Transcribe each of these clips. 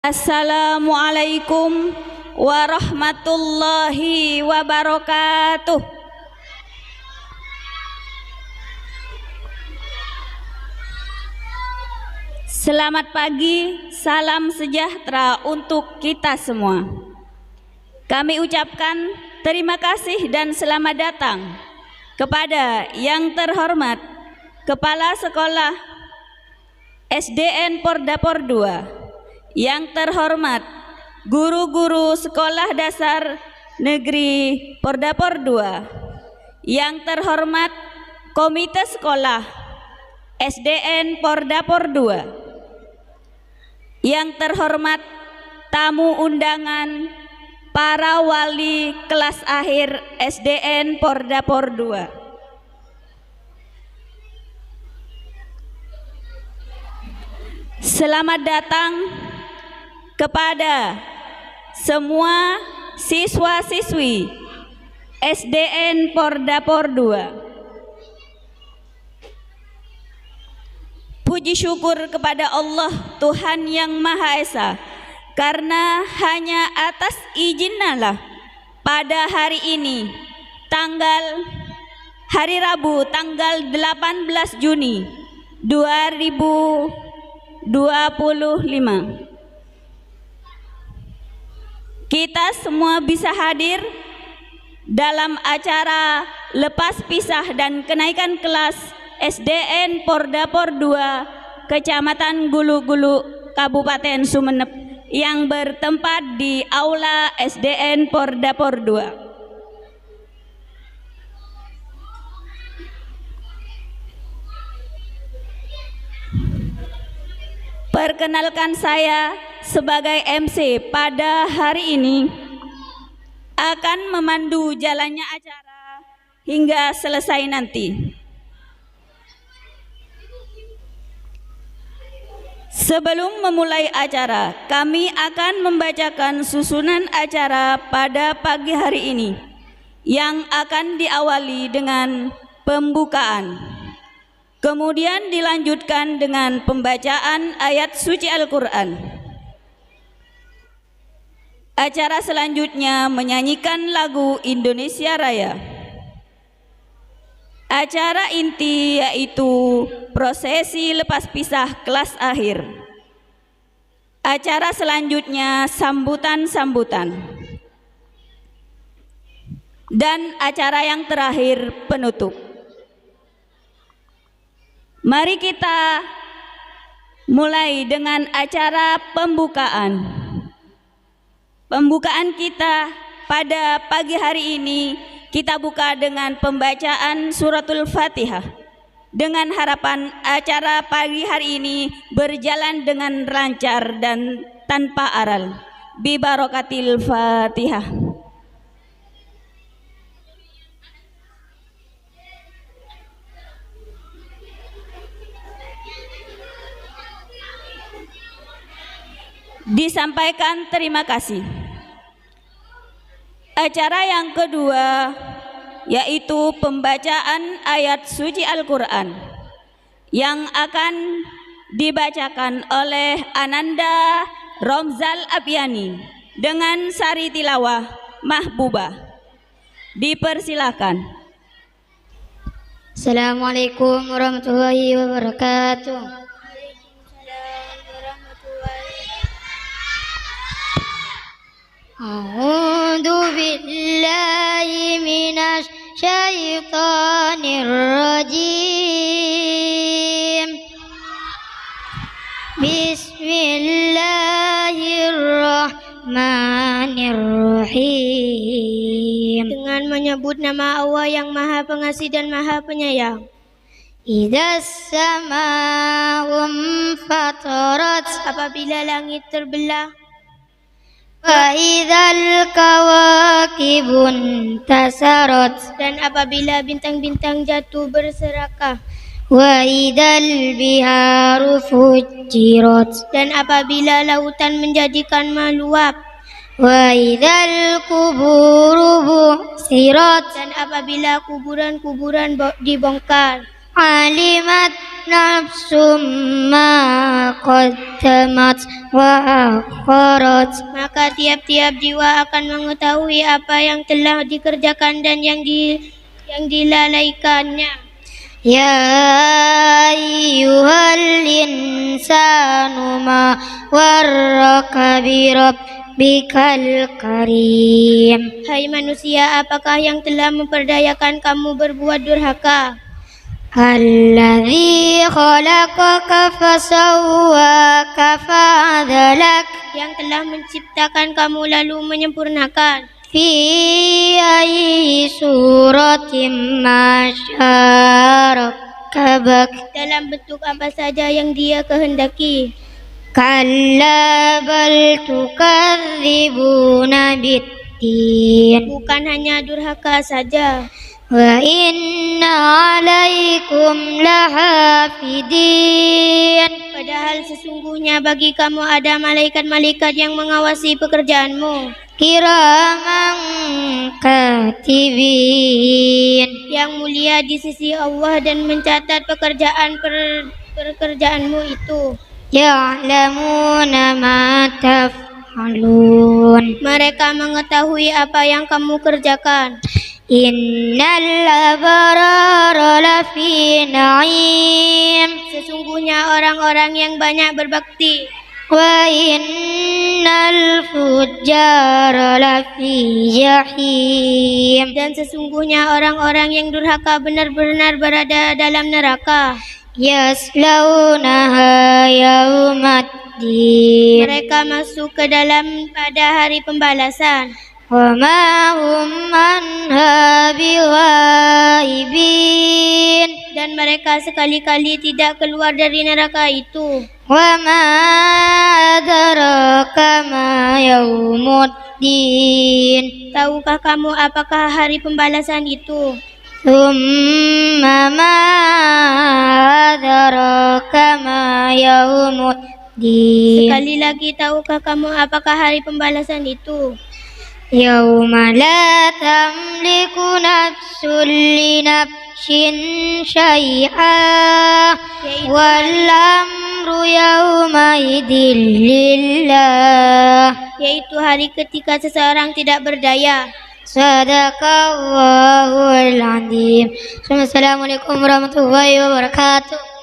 Assalamualaikum warahmatullahi wabarakatuh. Selamat pagi, salam sejahtera untuk kita semua. Kami ucapkan terima kasih dan selamat datang kepada yang terhormat Kepala Sekolah SDN Pordapor II, yang terhormat guru-guru Sekolah Dasar Negeri Pordapor II, yang terhormat Komite Sekolah SDN Pordapor II, yang terhormat tamu undangan para wali kelas akhir SDN Pordapor II. Selamat datang kepada semua siswa-siswi SDN Pordapor II. Puji syukur kepada Allah Tuhan Yang Maha Esa, karena hanya atas izin-Nya pada hari ini, hari Rabu tanggal 18 Juni 2025, kita semua bisa hadir dalam acara lepas pisah dan kenaikan kelas SDN Pordapor II Kecamatan Gulu-Gulu, Kabupaten Sumeneb, yang bertempat di Aula SDN Pordapor II. Perkenalkan, saya sebagai MC pada hari ini akan memandu jalannya acara hingga selesai nanti. Sebelum memulai acara, kami akan membacakan susunan acara pada pagi hari ini yang akan diawali dengan pembukaan. Kemudian dilanjutkan dengan pembacaan ayat suci Al-Quran. Acara selanjutnya menyanyikan lagu Indonesia Raya. Acara inti yaitu prosesi lepas pisah kelas akhir. Acara selanjutnya sambutan-sambutan. Dan acara yang terakhir penutup. Mari kita mulai dengan acara pembukaan. Pembukaan kita pada pagi hari ini kita buka dengan pembacaan suratul Fatihah, dengan harapan acara pagi hari ini berjalan dengan lancar dan tanpa aral. Bi barokatil Fatihah. Disampaikan terima kasih. Acara yang kedua yaitu pembacaan ayat suci Al-Quran yang akan dibacakan oleh Ananda Romzal Apiani dengan sari tilawah Mahbubah. Dipersilakan. Assalamualaikum warahmatullahi wabarakatuh. A'udzu billahi minasy syaithanir rajim. Bismillahirrahmanirrahim. Dengan menyebut nama Allah yang Maha Pengasih dan Maha Penyayang. Idzas sama'um fatarat, apabila langit terbelah. Wa idzal kawakibun tasarat, dan apabila bintang-bintang jatuh berserakah. Wa idzal biharu fujirat, dan apabila lautan menjadikan meluap. Wa idzal kuburu busirat, dan apabila kuburan-kuburan dibongkar. alimat nafsum ma qaddamat wa akharat. Maka tiap-tiap jiwa akan mengetahui apa yang telah dikerjakan dan yang dilalaikannya. Ya ayyuhal insanu ma warraka birabbikal karim. Hai manusia, apakah yang telah memperdayakan kamu berbuat durhaka? Alladzi khalaqaka fasawwaka fa'adalak. Yang telah menciptakan kamu lalu menyempurnakan. Fi ayyi suratim masyarakkabak. Dalam bentuk apa saja yang dia kehendaki. Kalla bal tukadzibuna biddin. Bukan hanya durhaka saja. Wa inna alaikum lahafidin. Padahal sesungguhnya bagi kamu ada malaikat-malaikat yang mengawasi pekerjaanmu. Kiraman katibin. Yang mulia di sisi Allah dan mencatat pekerjaanmu itu. Ya'lamuna ma taf'alun. Mereka mengetahui apa yang kamu kerjakan. Innal abrara lafi na'im. Sesungguhnya orang-orang yang banyak berbakti. Wa innal fujjara lafi jahim. Dan sesungguhnya orang-orang yang durhaka benar-benar berada dalam neraka. Yaslaunaha yaumaddin. Mereka masuk ke dalam pada hari pembalasan. Wa ma hum anha bighaibin. Dan mereka sekali-kali tidak keluar dari neraka itu. Wa ma adraka ma yaumuddin. Tahukah kamu apakah hari pembalasan itu? Tsumma ma adraka ma yaumuddin. Sekali lagi, tahukah kamu apakah hari pembalasan itu? Yauma la tamliku nafsun li nafsin syai'a wal amru yauma idzin lillah. Yaitu hari ketika seseorang tidak berdaya. Sadaqallahul azim. Assalamualaikum warahmatullahi wabarakatuh.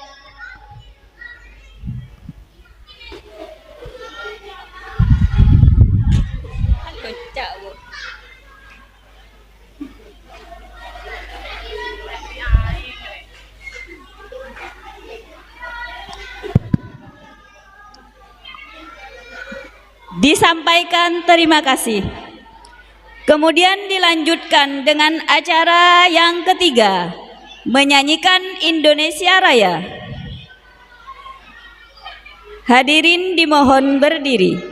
Disampaikan terima kasih. Kemudian dilanjutkan dengan acara yang ketiga, menyanyikan Indonesia Raya. Hadirin dimohon berdiri.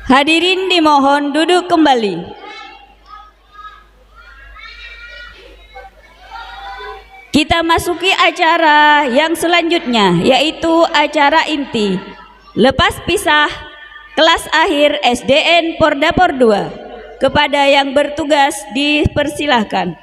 Hadirin dimohon duduk kembali. Kita masuki acara yang selanjutnya, yaitu acara inti. Lepas pisah kelas akhir SDN Pordapor 2. Kepada yang bertugas dipersilahkan.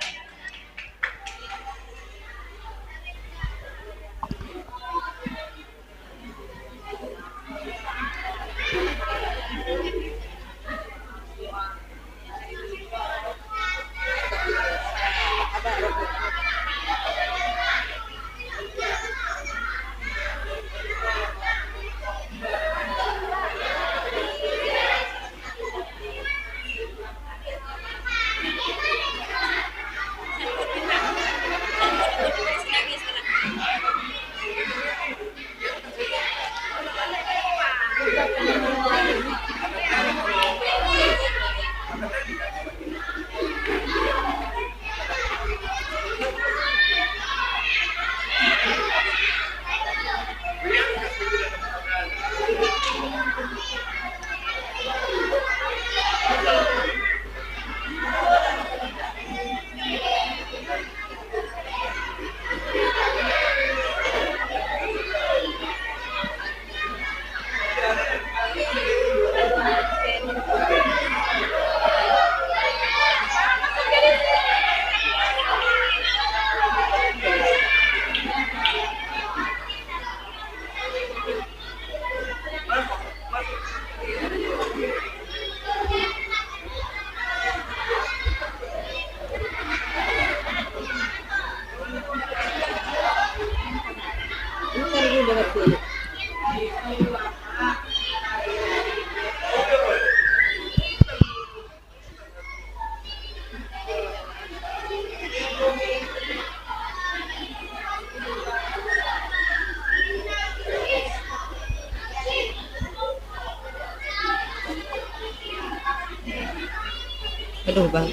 Aduh bang.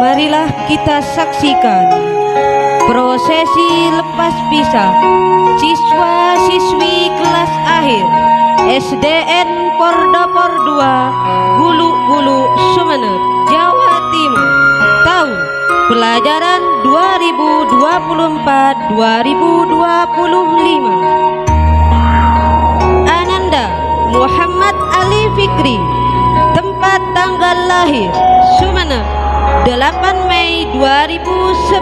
Marilah kita saksikan prosesi lepas pisah siswa-siswi kelas akhir SDN Pordapor 2 Gulu-Gulu Sumeneb, Jawa Timur, tahun pelajaran 2024-2025. Muhammad Ali Fikri, tempat tanggal lahir Sumeneb 8 Mei 2011,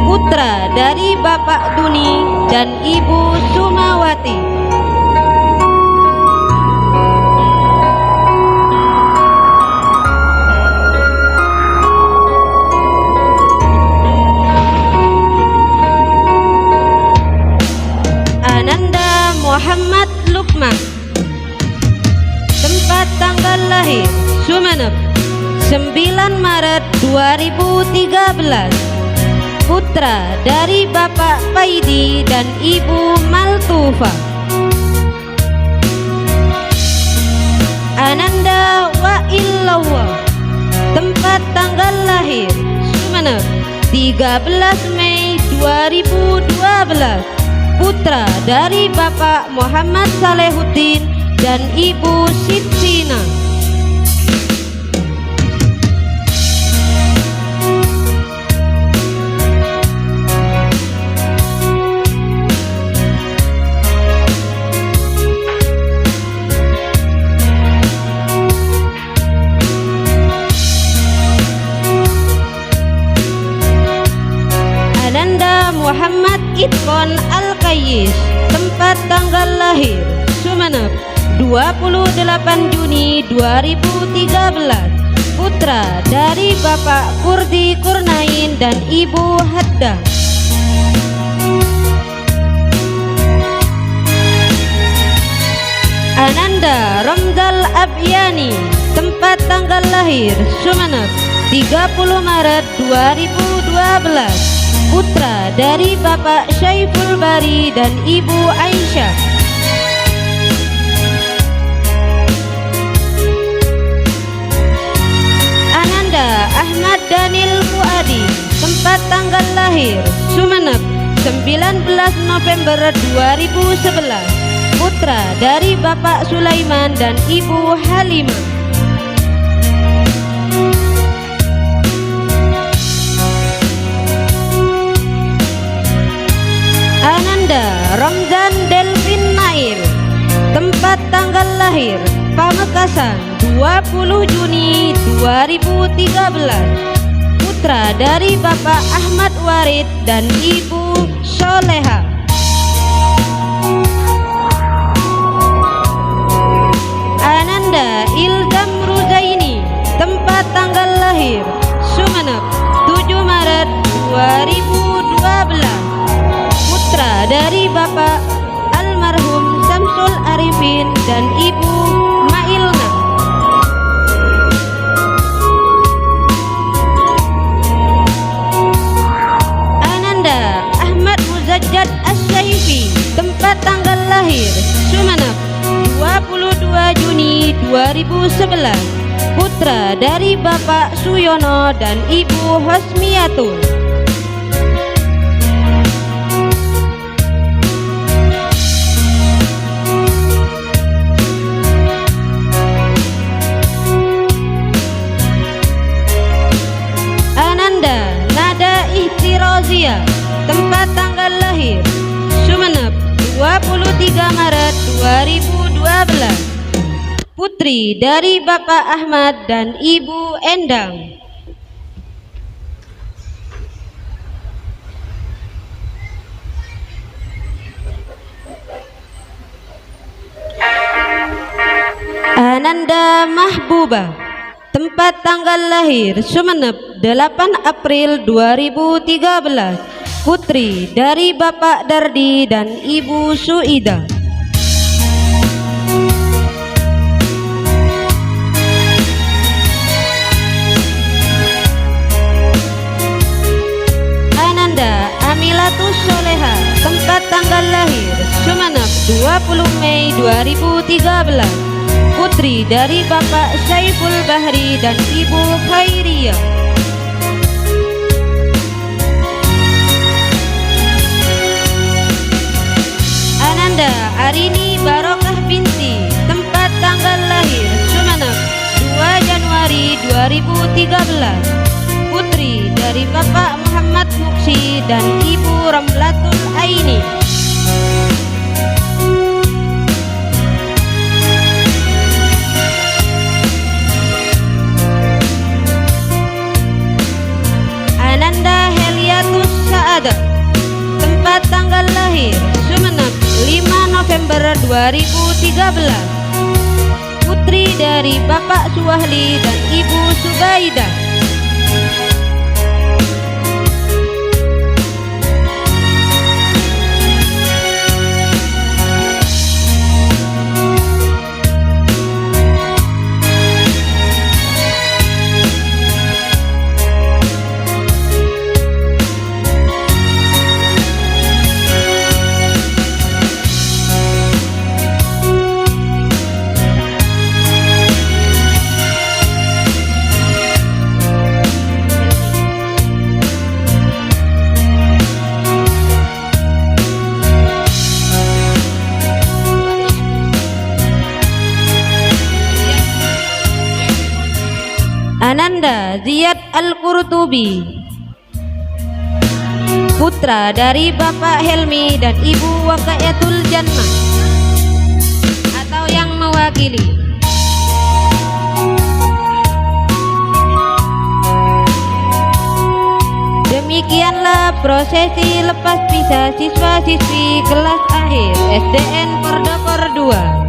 putra dari Bapak Duni dan Ibu Sumawati. Ananda Muhammad Lukman, tempat tanggal lahir Sumeneb 9 Maret 2013, putra dari Bapak Paidi dan Ibu Maltufa. Ananda Wa'ilawah, tempat tanggal lahir Sumeneb 13 Mei 2012, putra dari Bapak Muhammad Salehuddin dan Ibu Sitsina. Ananda Muhammad Itkon Al-Kayis, tempat tanggal lahir Sumeneb 28 Juni 2013, putra dari Bapak Kurdi Kurnain dan Ibu Hadda. Ananda Ramdal Abyani, tempat tanggal lahir Sumeneb 30 Maret 2012, putra dari Bapak Syaiful Bari dan Ibu Aisyah. Ahmad Daniel Fuadi, tempat tanggal lahir Sumeneb 19 November 2011, putra dari Bapak Sulaiman dan Ibu Halimah. Ananda Ramzan Delvin Nail, tempat tanggal lahir Pamekasan 20 Juni 2013, putra dari Bapak Ahmad Warid dan Ibu Soleha. Ananda Ilzam Ruzaini, tempat tanggal lahir Sumeneb 7 Maret 2012, putra dari Bapak almarhum Samsul Arifin dan Ibu Mailna. Ananda Ahmad Muzajjad As-Saifi, tempat tanggal lahir Sumeneb 22 Juni 2011, putra dari Bapak Suyono dan Ibu Hosmiatun. Ananda Nada Ihtirozia, tempat tanggal lahir Sumeneb 23 Maret 2012, putri dari Bapak Ahmad dan Ibu Endang. Ananda Mahbubah, tempat tanggal lahir Sumeneb 8 April 2013, putri dari Bapak Dardi dan Ibu Suida. Ananda Amilatus Soleha, tempat tanggal lahir Sumeneb 20 Mei 2013, putri dari Bapak Saiful Bahri dan Ibu Khairiyah. Ananda Arini Barokah binti, tempat tanggal lahir Sumeneb 2 Januari 2013, putri dari Bapak Muhammad Muksi dan Ibu Ramlatul Aini. Ananda Heliatus Saada, tempat tanggal lahir Sumeneb 5 November 2013, putri dari Bapak Suwahli dan Ibu Subaidah. Ananda Ziyad Al-Qurtubi, putra dari Bapak Helmi dan Ibu Waqayatul Jannah atau yang mewakili. Demikianlah prosesi lepas pisah siswa-siswi kelas akhir SDN Perdapor 2.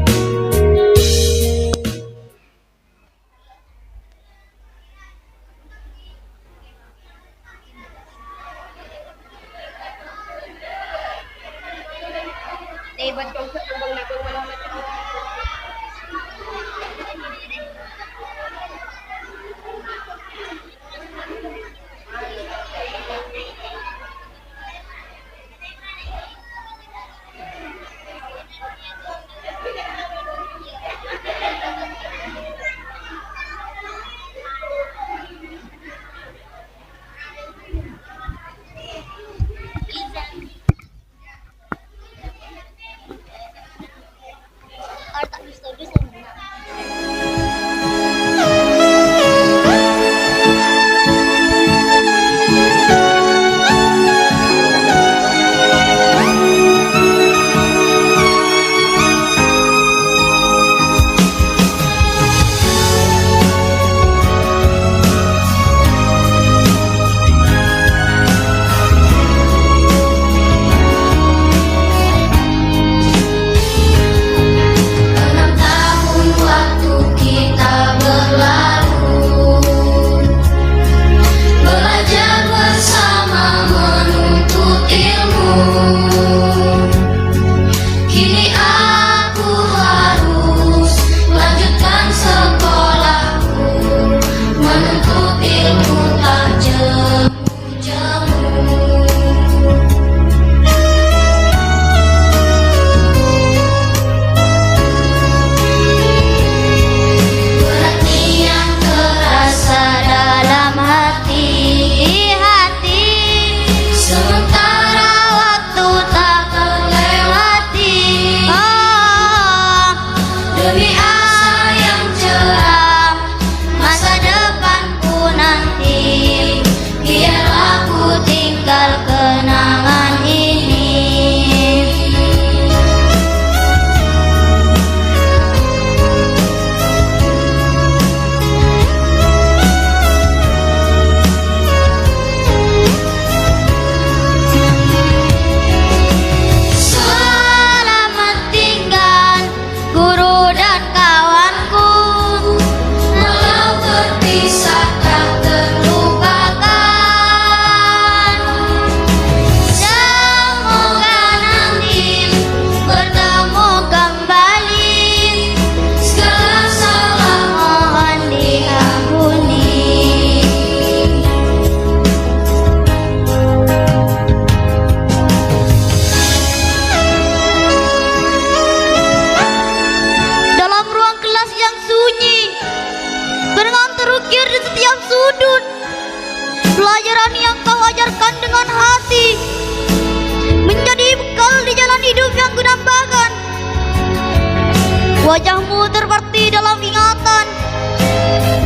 Wajahmu terberti dalam ingatan,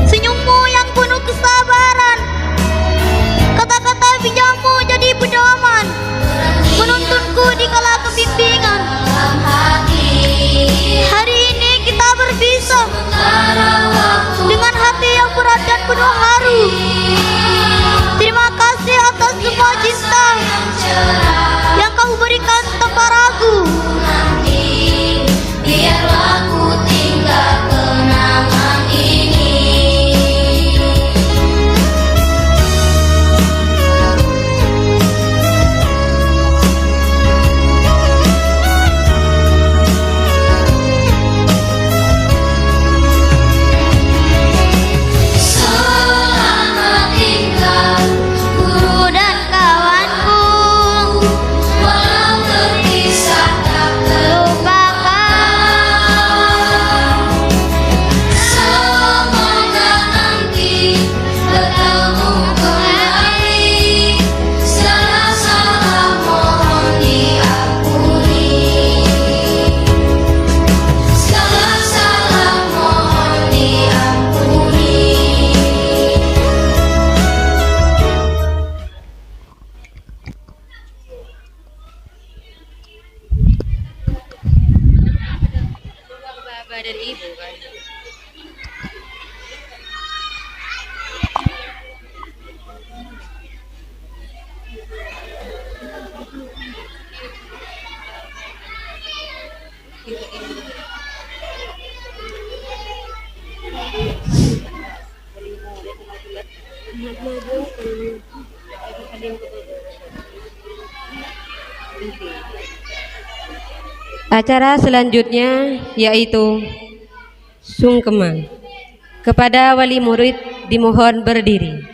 senyummu yang penuh kesabaran, kata-kata bijakmu jadi pedoman, menuntunku di kala kebimbingan. Hari ini kita berpisah dengan hati yang berat dan penuh haru. Terima kasih atas semua cinta yang kau berikan tanpa ragu. Biarlah ku tinggal kenangan ini. Selamat tinggal guru dan kawanku, walau terpisah tak terlupakan. Semoga nanti bertemu kembali, salah-salah mohon diampuni, salah-salah mohon diampuni. Bapak dan Ibu kan. Acara selanjutnya yaitu sungkeman. Kepada wali murid dimohon berdiri.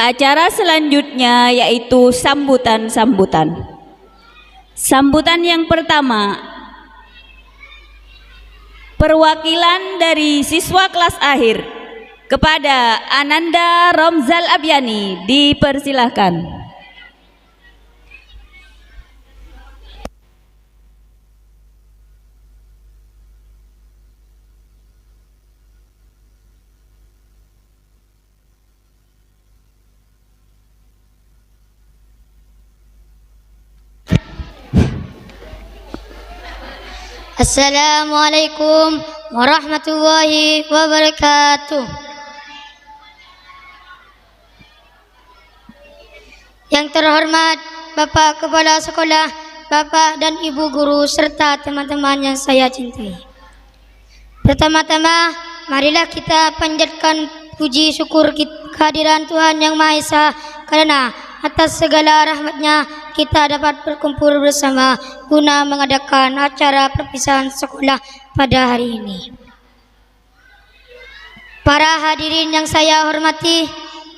Acara selanjutnya yaitu sambutan-sambutan. Sambutan yang pertama, perwakilan dari siswa kelas akhir kepada Ananda Romzal Abyani, dipersilahkan. Assalamualaikum warahmatullahi wabarakatuh. Yang terhormat Bapak Kepala Sekolah, Bapak dan Ibu Guru, serta teman-teman yang saya cintai. Pertama-tama, marilah kita panjatkan puji syukur kehadiran Tuhan Yang Maha Esa, karena atas segala rahmatnya kita dapat berkumpul bersama guna mengadakan acara perpisahan sekolah pada hari ini. Para hadirin yang saya hormati,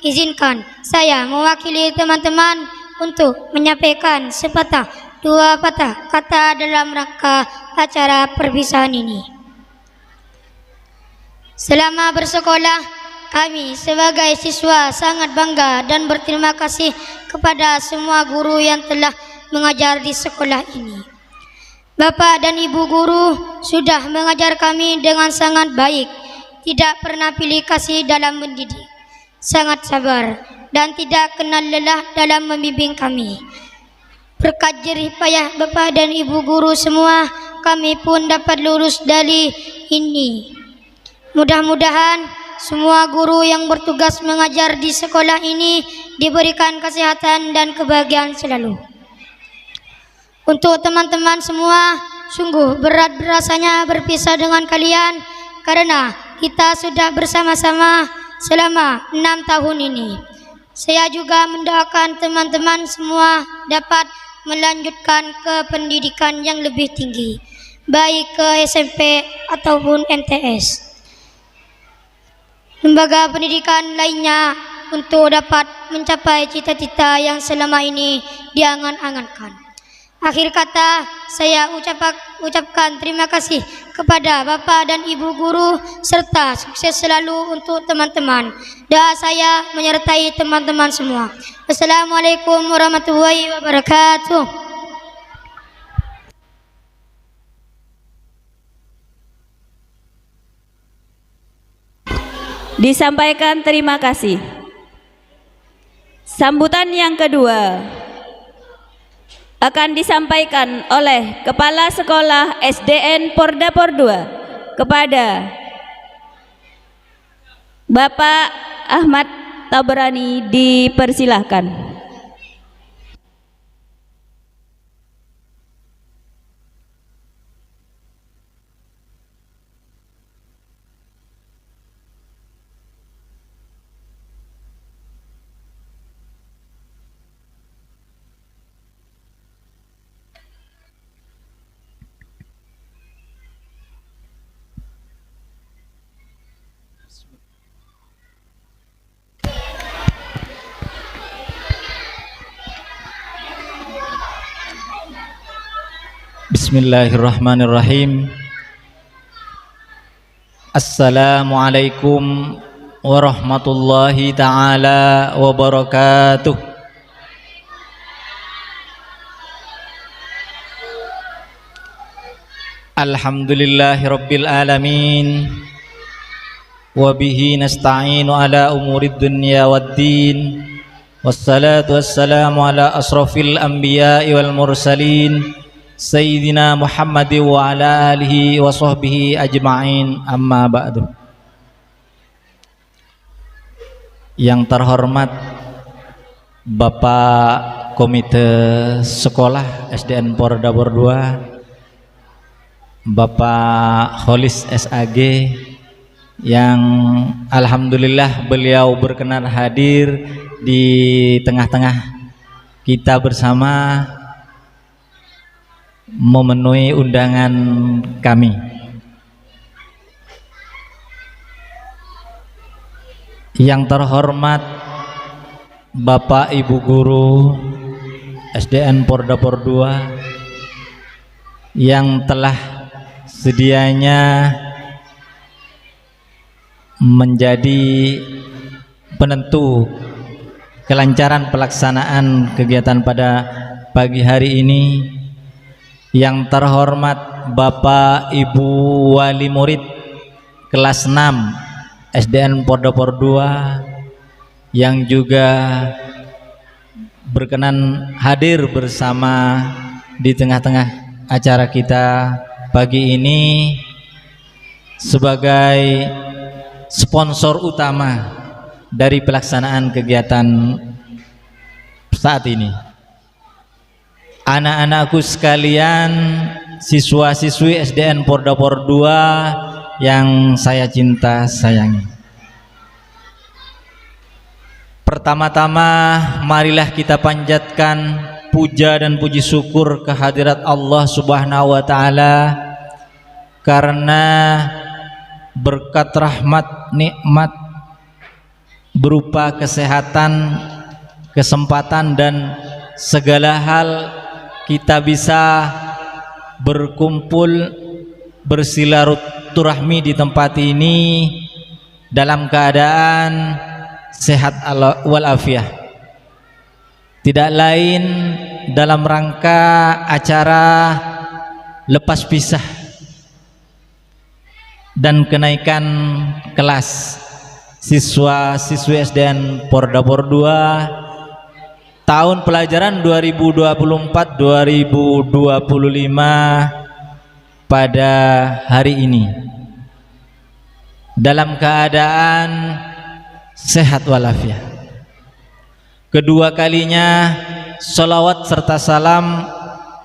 izinkan saya mewakili teman-teman untuk menyampaikan sepatah dua patah kata dalam rangka acara perpisahan ini. Selama bersekolah, kami sebagai siswa sangat bangga dan berterima kasih kepada semua guru yang telah mengajar di sekolah ini. Bapak dan Ibu guru sudah mengajar kami dengan sangat baik, tidak pernah pilih kasih dalam mendidik, sangat sabar dan tidak kenal lelah dalam membimbing kami. Berkat jerih payah Bapak dan Ibu guru semua, kami pun dapat lulus dari ini. Mudah-mudahan semua guru yang bertugas mengajar di sekolah ini diberikan kesehatan dan kebahagiaan selalu. Untuk teman-teman semua, sungguh berat rasanya berpisah dengan kalian, karena kita sudah bersama-sama selama 6 tahun ini. Saya juga mendoakan teman-teman semua dapat melanjutkan ke pendidikan yang lebih tinggi, baik ke SMP ataupun MTS, lembaga pendidikan lainnya, untuk dapat mencapai cita-cita yang selama ini diangan-angankan. Akhir kata, saya ucapkan terima kasih kepada Bapak dan Ibu guru, serta sukses selalu untuk teman-teman. Doa saya menyertai teman-teman semua. Wassalamualaikum warahmatullahi wabarakatuh. Disampaikan terima kasih. Sambutan yang kedua akan disampaikan oleh Kepala Sekolah SDN Pordapor 2 kepada Bapak Ahmad Tabrani, dipersilahkan. Bismillahirrahmanirrahim. Assalamualaikum warahmatullahi ta'ala wabarakatuh. Alhamdulillahi rabbil alamin, wabihi nasta'inu ala umurid dunya waddin, wassalatu wassalamu ala asrafil anbiya'i wal mursalin, Sayyidina Muhammad wa ala alihi wa sahbihi ajma'in, amma ba'du. Yang terhormat Bapak Komite Sekolah SDN Pordapor 2, Bapak Kholis SAG, yang alhamdulillah beliau berkenan hadir di tengah-tengah kita bersama memenuhi undangan kami. Yang terhormat Bapak Ibu guru SDN Pordapor 2, yang telah sedianya menjadi penentu kelancaran pelaksanaan kegiatan pada pagi hari ini. Yang terhormat Bapak Ibu Wali Murid kelas 6 SDN Pordopor 2 yang juga berkenan hadir bersama di tengah-tengah acara kita pagi ini sebagai sponsor utama dari pelaksanaan kegiatan saat ini. Anak-anakku sekalian, siswa-siswi SDN Pordopor 2 yang saya cinta sayangi. Pertama-tama marilah kita panjatkan puja dan puji syukur kehadirat Allah Subhanahu wa taala karena berkat rahmat nikmat berupa kesehatan, kesempatan dan segala hal kita bisa berkumpul bersilaturahmi di tempat ini dalam keadaan sehat walafiat. Tidak lain dalam rangka acara lepas pisah dan kenaikan kelas siswa-siswi SDN Pordopor 2 tahun pelajaran 2024-2025 pada hari ini dalam keadaan sehat walafiat. Kedua kalinya salawat serta salam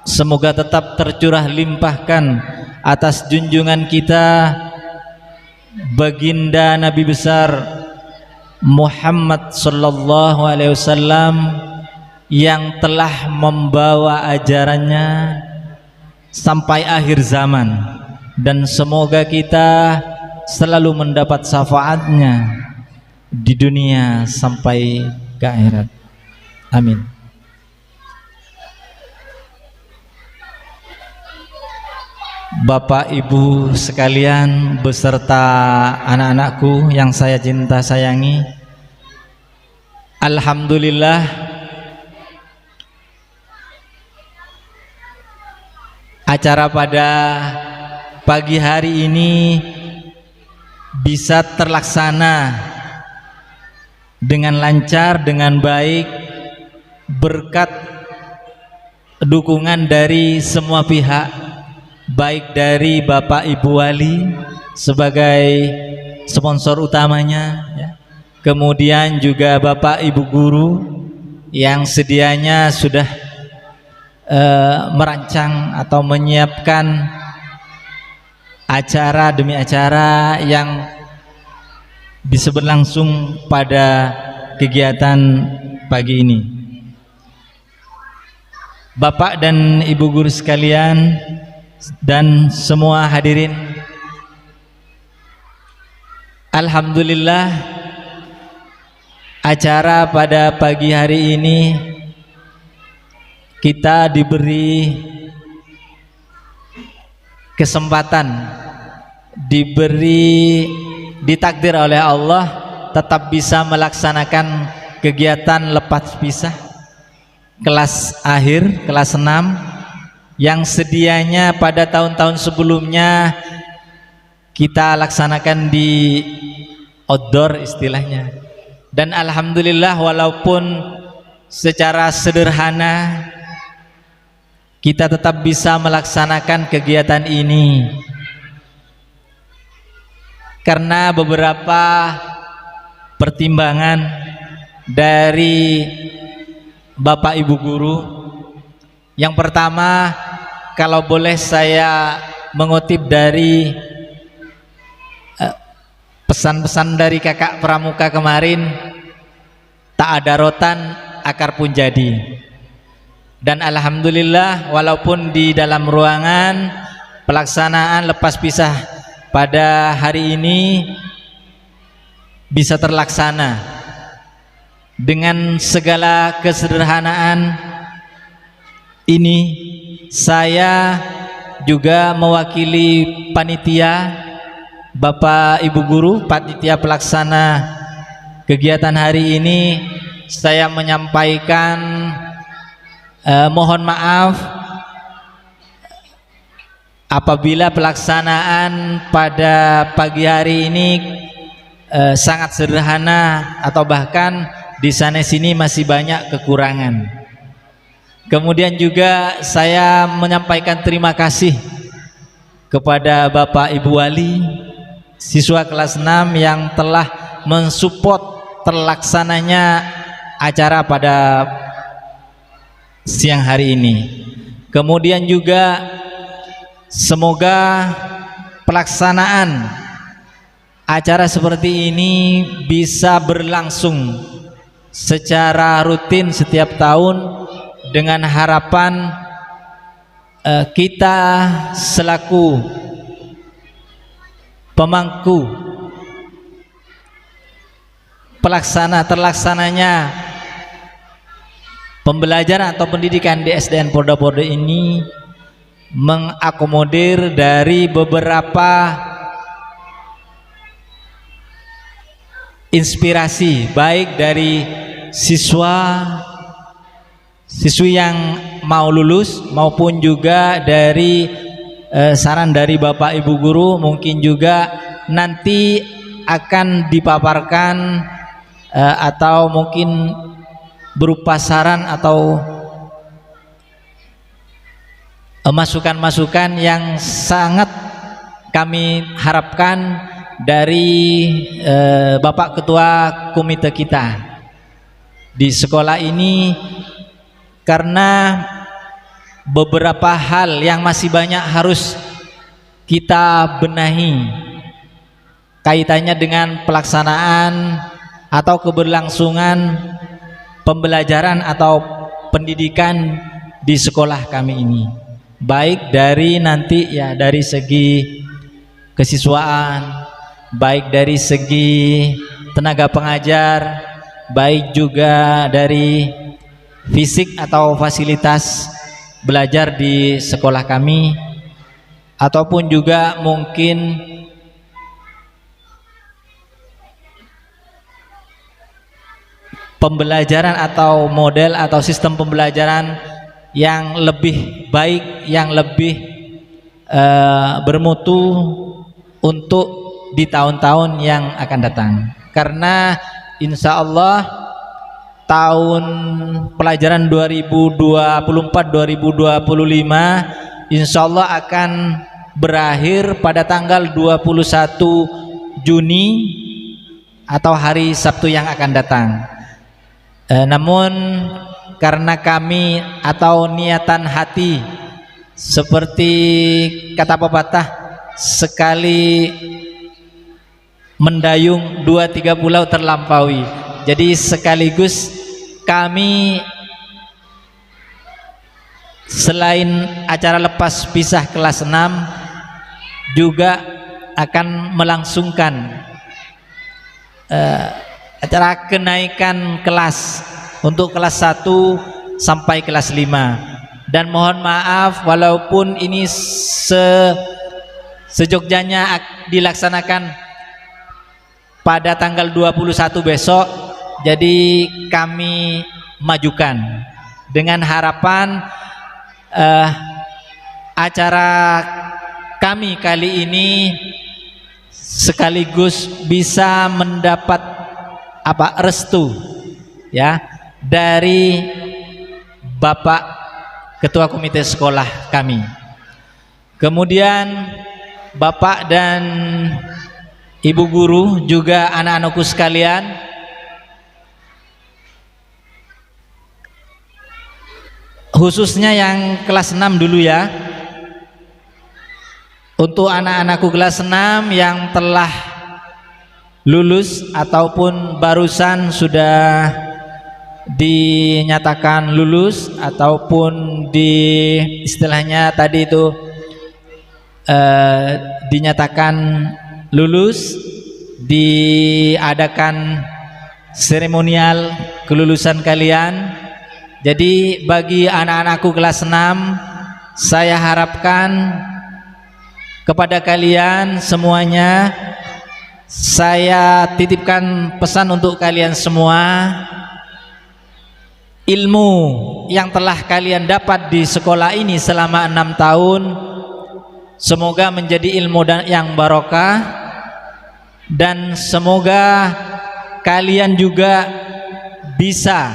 semoga tetap tercurah limpahkan atas junjungan kita baginda Nabi besar Muhammad sallallahu alaihi wasallam yang telah membawa ajarannya sampai akhir zaman, dan semoga kita selalu mendapat syafaatnya di dunia sampai ke akhirat. Amin. Bapak Ibu sekalian beserta anak-anakku yang saya cinta sayangi, alhamdulillah acara pada pagi hari ini bisa terlaksana dengan lancar, dengan baik, berkat dukungan dari semua pihak, baik dari Bapak Ibu Wali sebagai sponsor utamanya ya. Kemudian juga Bapak Ibu Guru yang sedianya sudah merancang atau menyiapkan acara demi acara yang bisa berlangsung pada kegiatan pagi ini. Bapak dan Ibu guru sekalian dan semua hadirin, alhamdulillah acara pada pagi hari ini kita diberi kesempatan, ditakdir oleh Allah tetap bisa melaksanakan kegiatan lepas pisah kelas akhir, kelas 6 yang sedianya pada tahun-tahun sebelumnya kita laksanakan di outdoor istilahnya. Dan alhamdulillah walaupun secara sederhana kita tetap bisa melaksanakan kegiatan ini karena beberapa pertimbangan dari Bapak Ibu guru. Yang pertama, kalau boleh saya mengutip dari pesan-pesan dari kakak pramuka kemarin, tak ada rotan akar pun jadi. Dan alhamdulillah walaupun di dalam ruangan pelaksanaan lepas pisah pada hari ini bisa terlaksana dengan segala kesederhanaan ini, saya juga mewakili panitia, Bapak Ibu Guru, panitia pelaksana kegiatan hari ini, saya menyampaikan mohon maaf apabila pelaksanaan pada pagi hari ini sangat sederhana atau bahkan di sana sini masih banyak kekurangan. Kemudian juga saya menyampaikan terima kasih kepada Bapak Ibu Wali, siswa kelas 6 yang telah mensupport terlaksananya acara pada siang hari ini. Kemudian juga semoga pelaksanaan acara seperti ini bisa berlangsung secara rutin setiap tahun, dengan harapan kita selaku pemangku terlaksananya pembelajaran atau pendidikan di SDN Polda ini mengakomodir dari beberapa inspirasi, baik dari siswi yang mau lulus maupun juga dari saran dari Bapak Ibu Guru. Mungkin juga nanti akan dipaparkan atau mungkin berupa saran atau masukan-masukan yang sangat kami harapkan dari Bapak Ketua Komite kita di sekolah ini, karena beberapa hal yang masih banyak harus kita benahi kaitannya dengan pelaksanaan atau keberlangsungan pembelajaran atau pendidikan di sekolah kami ini, baik dari nanti ya dari segi kesiswaan, baik dari segi tenaga pengajar, baik juga dari fisik atau fasilitas belajar di sekolah kami, ataupun juga mungkin pembelajaran atau model atau sistem pembelajaran yang lebih baik, yang lebih bermutu untuk di tahun-tahun yang akan datang. Karena insya Allah tahun pelajaran 2024-2025 insya Allah akan berakhir pada tanggal 21 Juni atau hari Sabtu yang akan datang. Namun karena kami atau niatan hati, seperti kata pepatah, sekali mendayung 2-3 pulau terlampaui. Jadi sekaligus kami selain acara lepas pisah kelas 6 juga akan melangsungkan acara kenaikan kelas untuk kelas 1 sampai kelas 5. Dan mohon maaf walaupun ini sejogjanya dilaksanakan pada tanggal 21 besok, jadi kami majukan dengan harapan acara kami kali ini sekaligus bisa mendapat restu ya dari Bapak Ketua Komite Sekolah kami. Kemudian Bapak dan Ibu Guru juga anak-anakku sekalian, khususnya yang kelas 6 dulu ya. Untuk anak-anakku kelas 6 yang telah lulus ataupun barusan sudah dinyatakan lulus ataupun istilahnya tadi itu dinyatakan lulus, diadakan seremonial kelulusan kalian. Jadi bagi anak-anakku kelas 6, saya harapkan Kepada kalian semuanya saya titipkan pesan untuk kalian semua. Ilmu yang telah kalian dapat di sekolah ini selama 6 tahun semoga menjadi ilmu yang barokah, dan semoga kalian juga bisa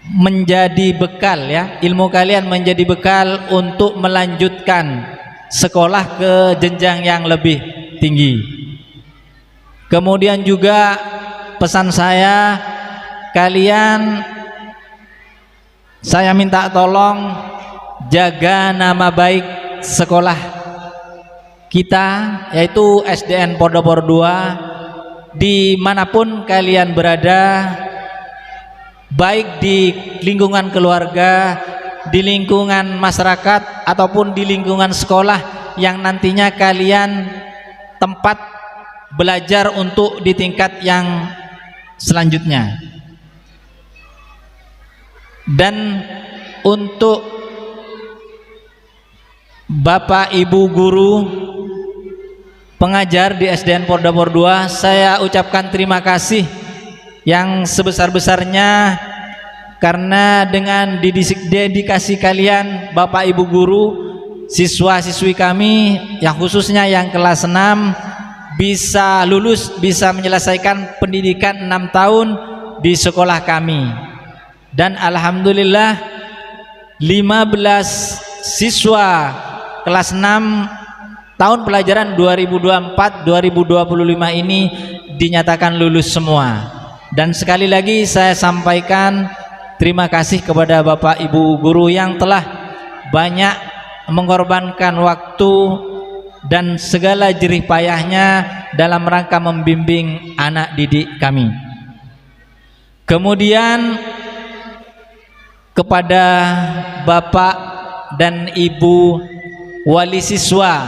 menjadi bekal, ya, ilmu kalian menjadi bekal untuk melanjutkan sekolah ke jenjang yang lebih tinggi. Kemudian juga pesan saya, saya minta tolong jaga nama baik sekolah kita, yaitu SDN Pondopor 2, dimanapun kalian berada, baik di lingkungan keluarga, di lingkungan masyarakat, ataupun di lingkungan sekolah yang nantinya kalian tempat belajar untuk di tingkat yang selanjutnya. Dan untuk Bapak Ibu guru pengajar di SDN Pondopor 2, saya ucapkan terima kasih yang sebesar-besarnya, karena dengan dedikasi kalian Bapak Ibu guru, siswa-siswi kami yang khususnya yang kelas 6 bisa lulus, bisa menyelesaikan pendidikan 6 tahun di sekolah kami. Dan alhamdulillah 15 siswa kelas 6 tahun pelajaran 2024-2025 ini dinyatakan lulus semua. Dan sekali lagi saya sampaikan terima kasih kepada Bapak Ibu guru yang telah banyak mengorbankan waktu dan segala jerih payahnya dalam rangka membimbing anak didik kami. Kemudian kepada Bapak dan Ibu wali siswa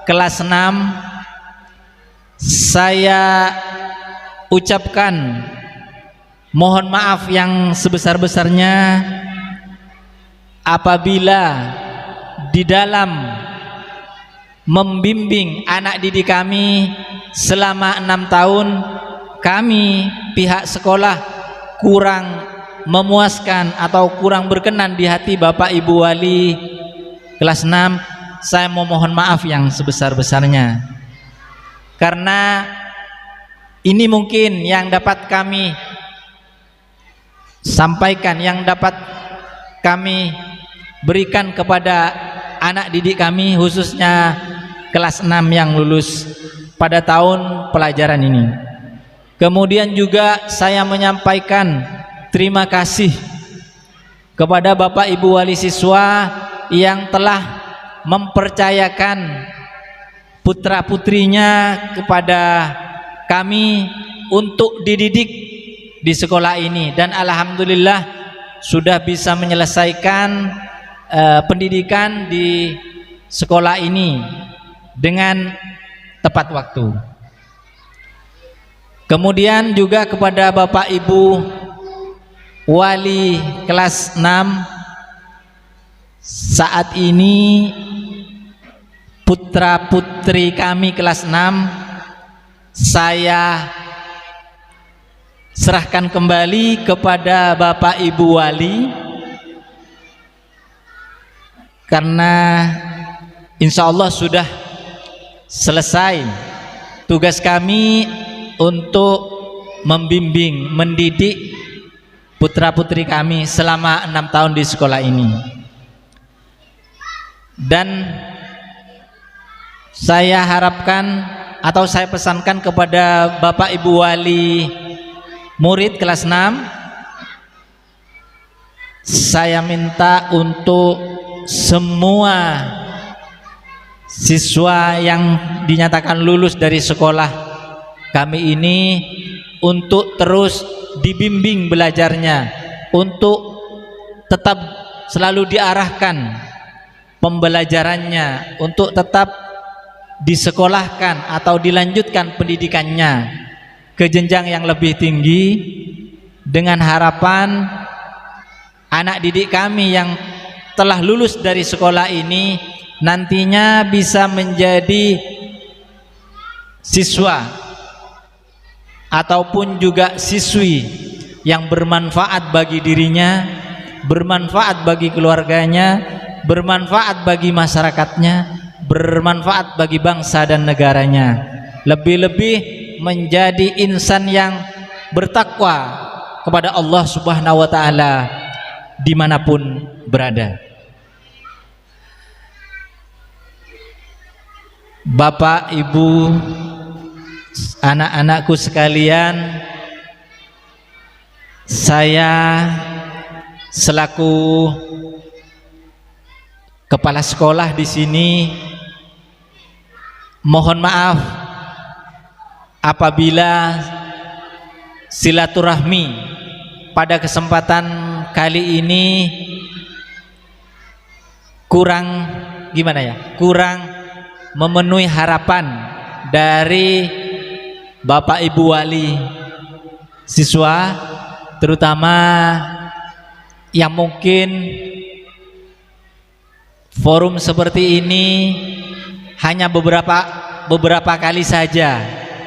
kelas 6, saya ucapkan mohon maaf yang sebesar-besarnya apabila di dalam membimbing anak didik kami selama 6 tahun kami pihak sekolah kurang memuaskan atau kurang berkenan di hati Bapak Ibu wali kelas 6, saya memohon maaf yang sebesar-besarnya. Karena ini mungkin yang dapat kami sampaikan, yang dapat kami berikan kepada anak didik kami, khususnya kelas 6 yang lulus pada tahun pelajaran ini. Kemudian juga saya menyampaikan terima kasih kepada Bapak Ibu wali siswa yang telah mempercayakan putra-putrinya kepada kami untuk dididik di sekolah ini, dan alhamdulillah sudah bisa menyelesaikan pendidikan di sekolah ini dengan tepat waktu. Kemudian juga kepada Bapak Ibu wali kelas 6, saat ini putra putri kami kelas 6 saya serahkan kembali kepada Bapak Ibu wali, karena insya Allah sudah selesai tugas kami untuk membimbing, mendidik putra putri kami selama 6 tahun di sekolah ini. Dan saya harapkan atau saya pesankan kepada Bapak Ibu wali murid kelas 6, saya minta untuk semua siswa yang dinyatakan lulus dari sekolah kami ini untuk terus dibimbing belajarnya, untuk tetap selalu diarahkan pembelajarannya, untuk tetap disekolahkan atau dilanjutkan pendidikannya ke jenjang yang lebih tinggi, dengan harapan anak didik kami yang telah lulus dari sekolah ini nantinya bisa menjadi siswa ataupun juga siswi yang bermanfaat bagi dirinya, bermanfaat bagi keluarganya, bermanfaat bagi masyarakatnya, bermanfaat bagi bangsa dan negaranya, lebih-lebih menjadi insan yang bertakwa kepada Allah Subhanahu wa taala dimanapun berada. Bapak, Ibu, anak-anakku sekalian, saya selaku kepala sekolah di sini mohon maaf apabila silaturahmi pada kesempatan kali ini kurang kurang memenuhi harapan dari Bapak Ibu wali siswa, terutama yang mungkin forum seperti ini hanya beberapa kali saja.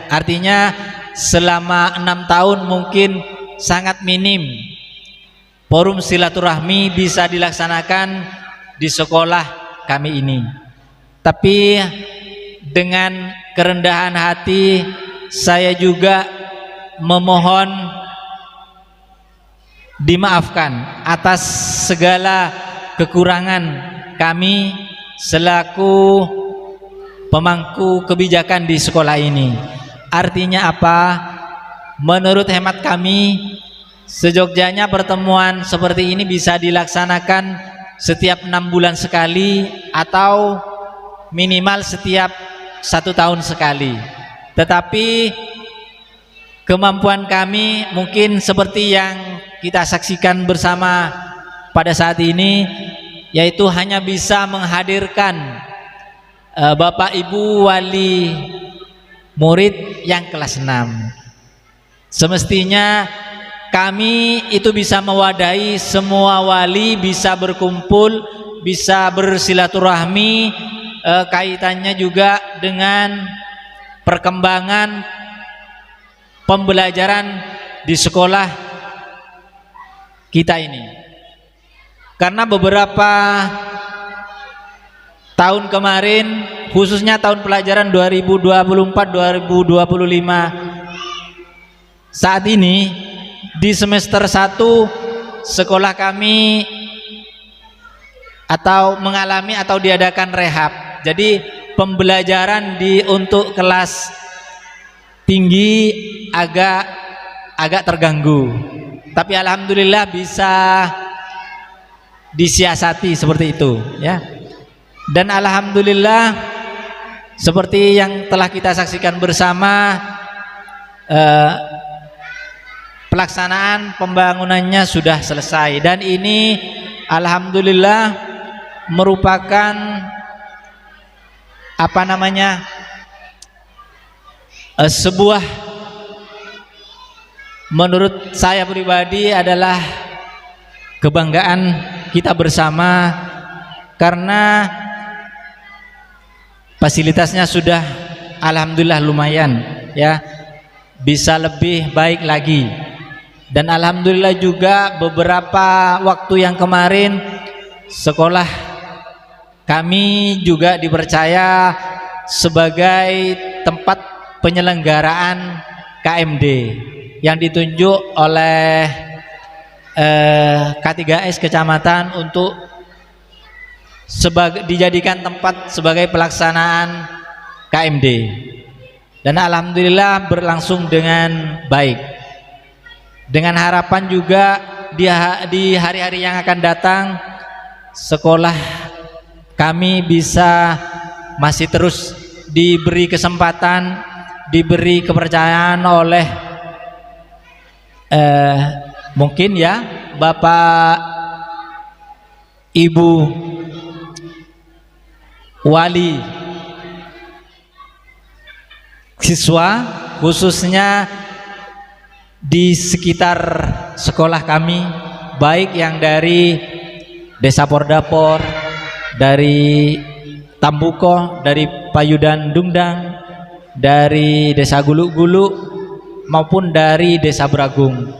Artinya selama 6 tahun mungkin sangat minim forum silaturahmi bisa dilaksanakan di sekolah kami ini. Tapi dengan kerendahan hati saya juga memohon dimaafkan atas segala kekurangan kami selaku pemangku kebijakan di sekolah ini. Artinya apa? Menurut hemat kami, sejogjanya pertemuan seperti ini bisa dilaksanakan setiap 6 bulan sekali atau minimal setiap 1 tahun sekali. Tetapi kemampuan kami mungkin seperti yang kita saksikan bersama pada saat ini, yaitu hanya bisa menghadirkan Bapak Ibu wali murid yang kelas 6. Semestinya kami itu bisa mewadahi semua wali, bisa berkumpul, bisa bersilaturahmi, kaitannya juga dengan perkembangan pembelajaran di sekolah kita ini. Karena beberapa tahun kemarin, khususnya tahun pelajaran 2024-2025, saat ini di semester 1 sekolah kami atau mengalami atau diadakan rehab. Jadi pembelajaran untuk kelas tinggi agak terganggu. Tapi alhamdulillah bisa disiasati seperti itu, ya. Dan alhamdulillah seperti yang telah kita saksikan bersama, pelaksanaan pembangunannya sudah selesai dan ini alhamdulillah merupakan sebuah, menurut saya pribadi adalah kebanggaan kita bersama karena fasilitasnya sudah alhamdulillah lumayan, ya, bisa lebih baik lagi. Dan alhamdulillah juga beberapa waktu yang kemarin sekolah kami juga dipercaya sebagai tempat penyelenggaraan KMD yang ditunjuk oleh K3S kecamatan untuk dijadikan tempat sebagai pelaksanaan KMD. Dan alhamdulillah berlangsung dengan baik. Dengan harapan juga di hari-hari yang akan datang sekolah kami bisa masih terus diberi kesempatan, diberi kepercayaan oleh mungkin ya Bapak Ibu wali siswa, khususnya di sekitar sekolah kami, baik yang dari Desa Pordapor, dari Tambuko, dari Payudan Dungdang, dari Desa Gulu-Gulu maupun dari Desa Bragung.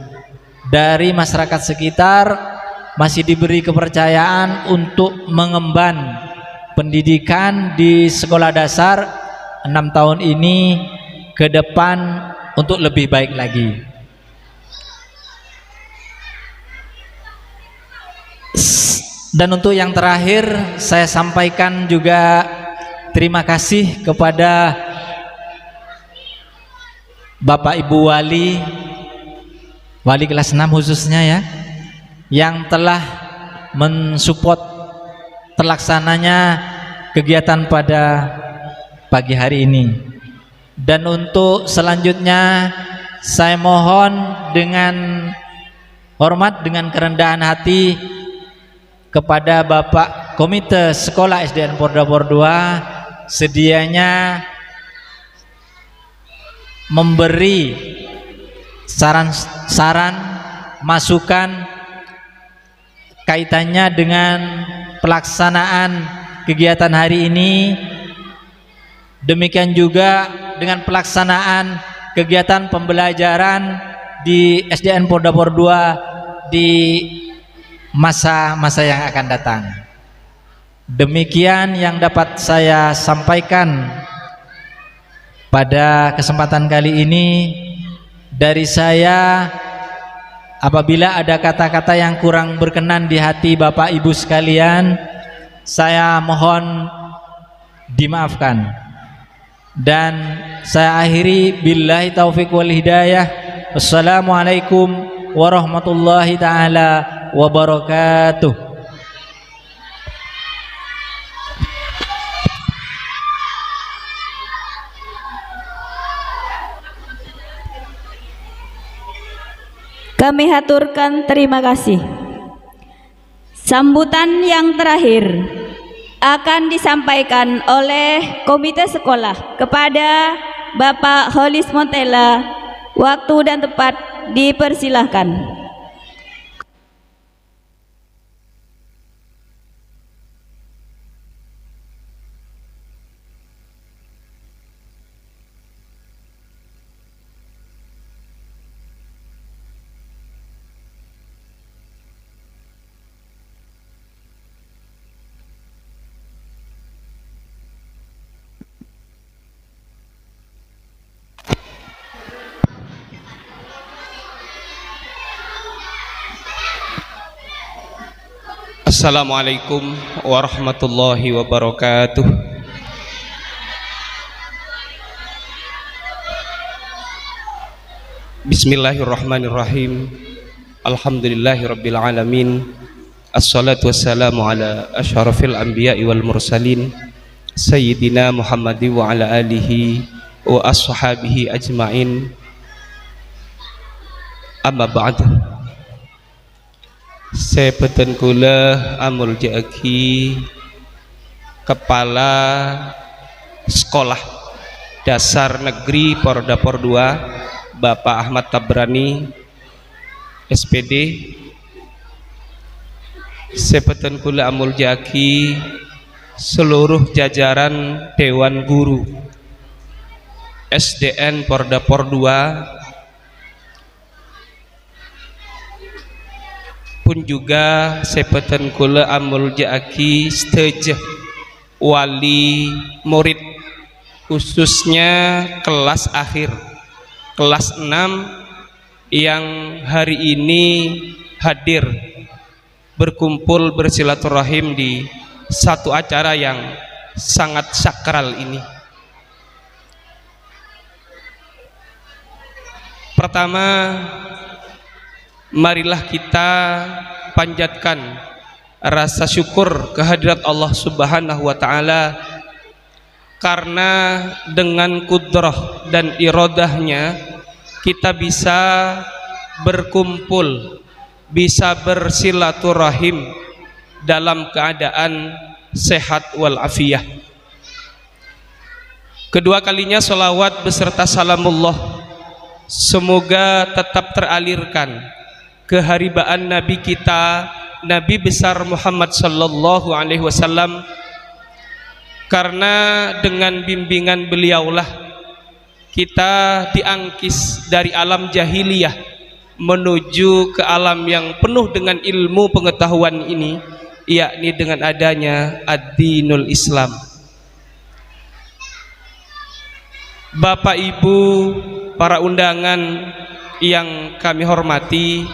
Dari masyarakat sekitar masih diberi kepercayaan untuk mengemban pendidikan di sekolah dasar 6 tahun ini ke depan untuk lebih baik lagi. Dan untuk yang terakhir, saya sampaikan juga terima kasih kepada Bapak Ibu Wali kelas 6 khususnya ya, yang telah mensupport terlaksananya kegiatan pada pagi hari ini. Dan untuk selanjutnya saya mohon dengan hormat, dengan kerendahan hati kepada Bapak Komite Sekolah SDN Pordapor II sedianya memberi saran-saran, masukan kaitannya dengan pelaksanaan kegiatan hari ini. Demikian juga dengan pelaksanaan kegiatan pembelajaran di SDN Pordapor II di masa-masa yang akan datang. Demikian yang dapat saya sampaikan pada kesempatan kali ini dari saya. Apabila ada kata-kata yang kurang berkenan di hati Bapak Ibu sekalian, saya mohon dimaafkan. Dan saya akhiri billahi taufiq wal hidayah. Wassalamualaikum warahmatullahi taala wabarakatuh. Kami haturkan terima kasih. Sambutan yang terakhir akan disampaikan oleh Komite Sekolah kepada Bapak Holis Montella. Waktu dan tempat dipersilahkan. Assalamualaikum warahmatullahi wabarakatuh. Bismillahirrahmanirrahim. Alhamdulillahirabbil alamin. Assalatu wassalamu ala asyrafil anbiya'i wal mursalin sayyidina Muhammadi wa ala alihi wa ashabihi ajmain. Amma ba'du. Sebeten kula amul jaki Kepala Sekolah Dasar Negeri Pordapor II Bapak Ahmad Tabrani SPD. Sebeten kula amul jaki seluruh jajaran Dewan Guru SDN Pordapor II pun juga sebeten kula amul jaki stejeh wali murid, khususnya kelas akhir kelas 6 yang hari ini hadir berkumpul bersilaturahim di satu acara yang sangat sakral ini. Pertama, marilah kita panjatkan rasa syukur kehadirat Allah Subhanahu wa taala, karena dengan kudrah dan iradahnya kita bisa berkumpul, bisa bersilaturahim dalam keadaan sehat walafiat. Kedua kalinya salawat beserta salamullah semoga tetap teralirkan keharibaan Nabi kita, Nabi besar Muhammad sallallahu alaihi wasallam, karena dengan bimbingan beliaulah kita diangkis dari alam jahiliyah menuju ke alam yang penuh dengan ilmu pengetahuan ini, yakni dengan adanya ad-dinul Islam. Bapak Ibu, para undangan yang kami hormati,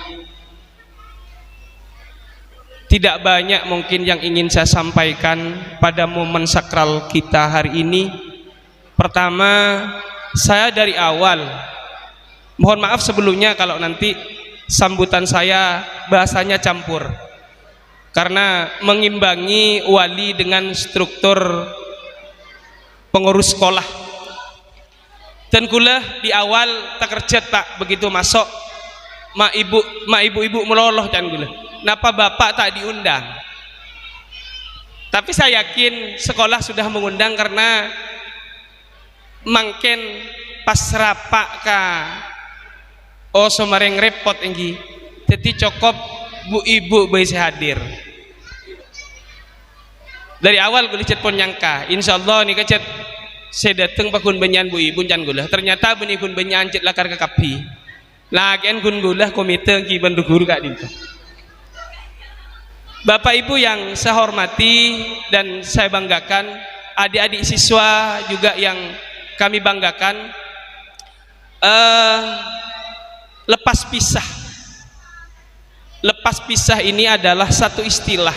tidak banyak mungkin yang ingin saya sampaikan pada momen sakral kita hari ini. Pertama, saya dari awal, mohon maaf sebelumnya kalau nanti sambutan saya bahasanya campur, karena mengimbangi wali dengan struktur pengurus sekolah. Dan kula di awal tak kerjet Pak, begitu masuk mak ibu meloloh dan gula. Napa bapak tak diundang? Tapi saya yakin sekolah sudah mengundang karena mangken pas rapak ka somareng repot enggi. Jadi cukup bu ibu bisa hadir. Dari awal gue licet pun nyangka, insyaallah nih kecet saya datang pakun benyan bu ibu can gula. Ternyata benih kun benyan cet lakar ke kapi. Lagian kun gula komite ki bendugur kak dinto. Bapak Ibu yang saya hormati dan saya banggakan, adik-adik siswa juga yang kami banggakan, lepas pisah ini adalah satu istilah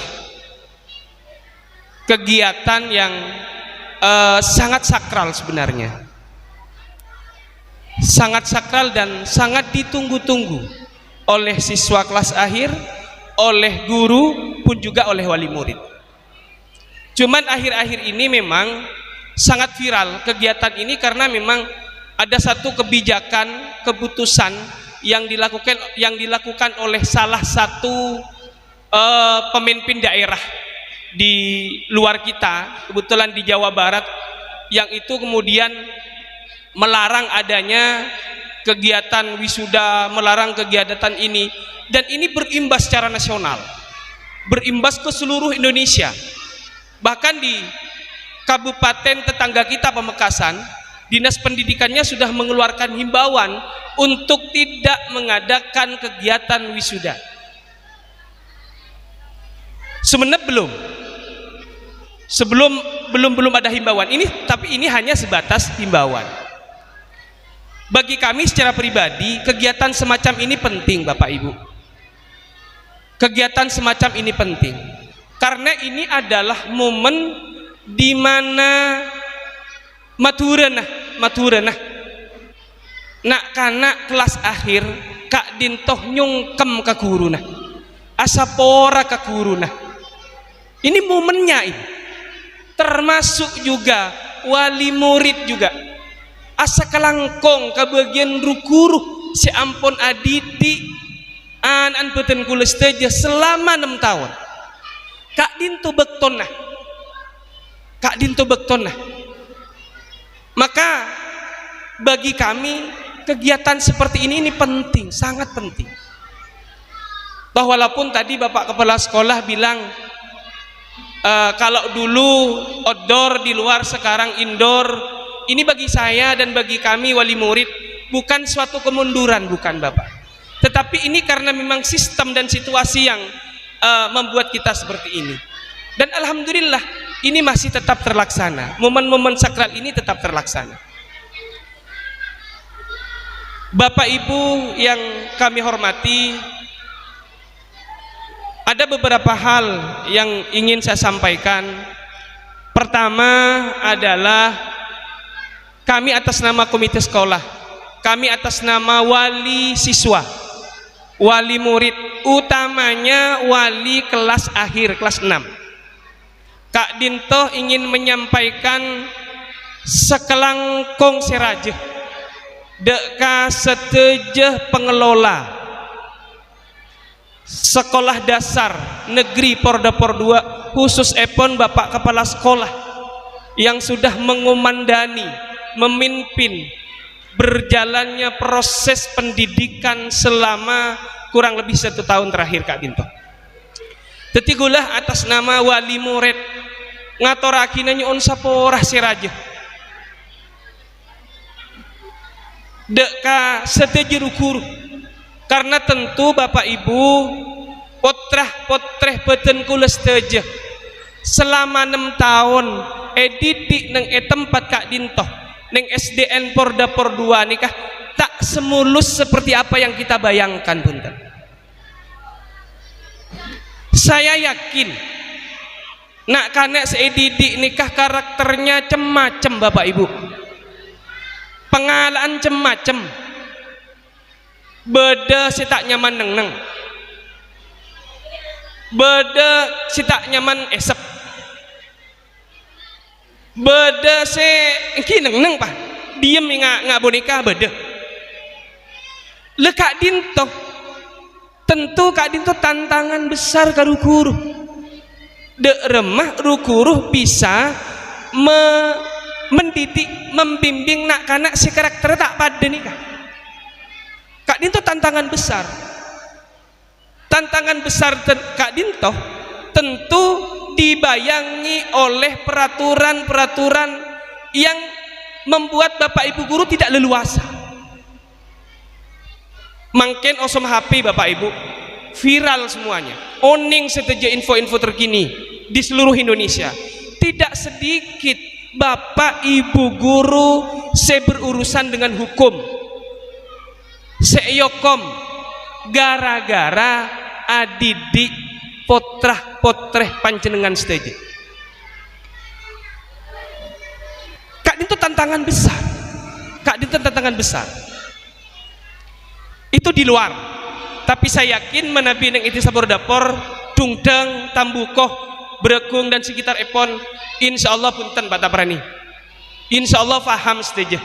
kegiatan yang sangat sakral sebenarnya, sangat sakral dan sangat ditunggu-tunggu oleh siswa kelas akhir, oleh guru pun juga oleh wali murid. Cuman akhir-akhir ini memang sangat viral kegiatan ini karena memang ada satu kebijakan, keputusan yang dilakukan oleh salah satu pemimpin daerah di luar kita, kebetulan di Jawa Barat, yang itu kemudian melarang adanya kegiatan wisuda, melarang kegiatan ini, dan ini berimbas secara nasional, berimbas ke seluruh Indonesia. Bahkan di kabupaten tetangga kita Pamekasan, dinas pendidikannya sudah mengeluarkan himbauan untuk tidak mengadakan kegiatan wisuda. Sebenarnya belum ada himbauan ini, tapi ini hanya sebatas himbauan. Bagi kami secara pribadi, kegiatan semacam ini penting, Bapak Ibu. Kegiatan semacam ini penting karena ini adalah momen di mana maturana nak kanak kelas akhir kak dintoh nyungkem ke guruna, asapora ke guruna. Ini momennya ini, termasuk juga wali murid juga asa kelangkong ke bagian rukuru si ampun aditi an beten kules teja selama 6 tahun kak dinto bekton nah. Maka bagi kami kegiatan seperti ini penting, sangat penting. Toh walaupun tadi Bapak Kepala Sekolah bilang kalau dulu outdoor di luar, sekarang indoor, ini bagi saya dan bagi kami wali murid bukan suatu kemunduran, bukan Bapak, tetapi ini karena memang sistem dan situasi yang membuat kita seperti ini. Dan alhamdulillah ini masih tetap terlaksana, momen-momen sakral ini tetap terlaksana. Bapak Ibu yang kami hormati, ada beberapa hal yang ingin saya sampaikan. Pertama adalah kami atas nama komite sekolah, kami atas nama wali siswa, wali murid, utamanya wali kelas akhir, kelas 6, Kak Dinto ingin menyampaikan sekelangkong serajeh deka setejeh pengelola sekolah dasar negeri Pordapor 2 khusus Epon Bapak Kepala Sekolah yang sudah mengumandani, memimpin berjalannya proses pendidikan selama kurang lebih 1 tahun terakhir Kak Dinto. Tetigulah atas nama wali murid ngatoraki nanyuon saporah si raja dek ka setuju guru karena tentu Bapak Ibu potreh beten kula setuju selama 6 tahun didik neng tempat Kak Dintoh neng SDN Porda 2 nikah tak semulus seperti apa yang kita bayangkan punten. Saya yakin nak kanek didik nikah karakternya macem-macem Bapak Ibu, pengalaman macem-macem, beda si tak nyaman neng beda si tak nyaman esep, beda si engki neng pak diem nggak boneka beda. Le Kak Dintoh tentu Kak Dintoh tantangan besar ke guru dek remah guru bisa mendidik membimbing nak kanak si karakter tak pada nikah. Kak Dintoh tantangan besar Kak Dintoh tentu dibayangi oleh peraturan-peraturan yang membuat Bapak Ibu guru tidak leluasa. Mungkin osom HP Bapak Ibu viral semuanya, oning seteja info-info terkini di seluruh Indonesia. Tidak sedikit Bapak Ibu guru berurusan dengan hukum seyokom gara-gara adidik potreh panjenengan seteja. Kak itu tantangan besar. Itu di luar, tapi saya yakin menabi neng itu sabor dapur dungdeng tambukoh berekung dan sekitar epon insya Allah punten bata prani insya Allah faham setuju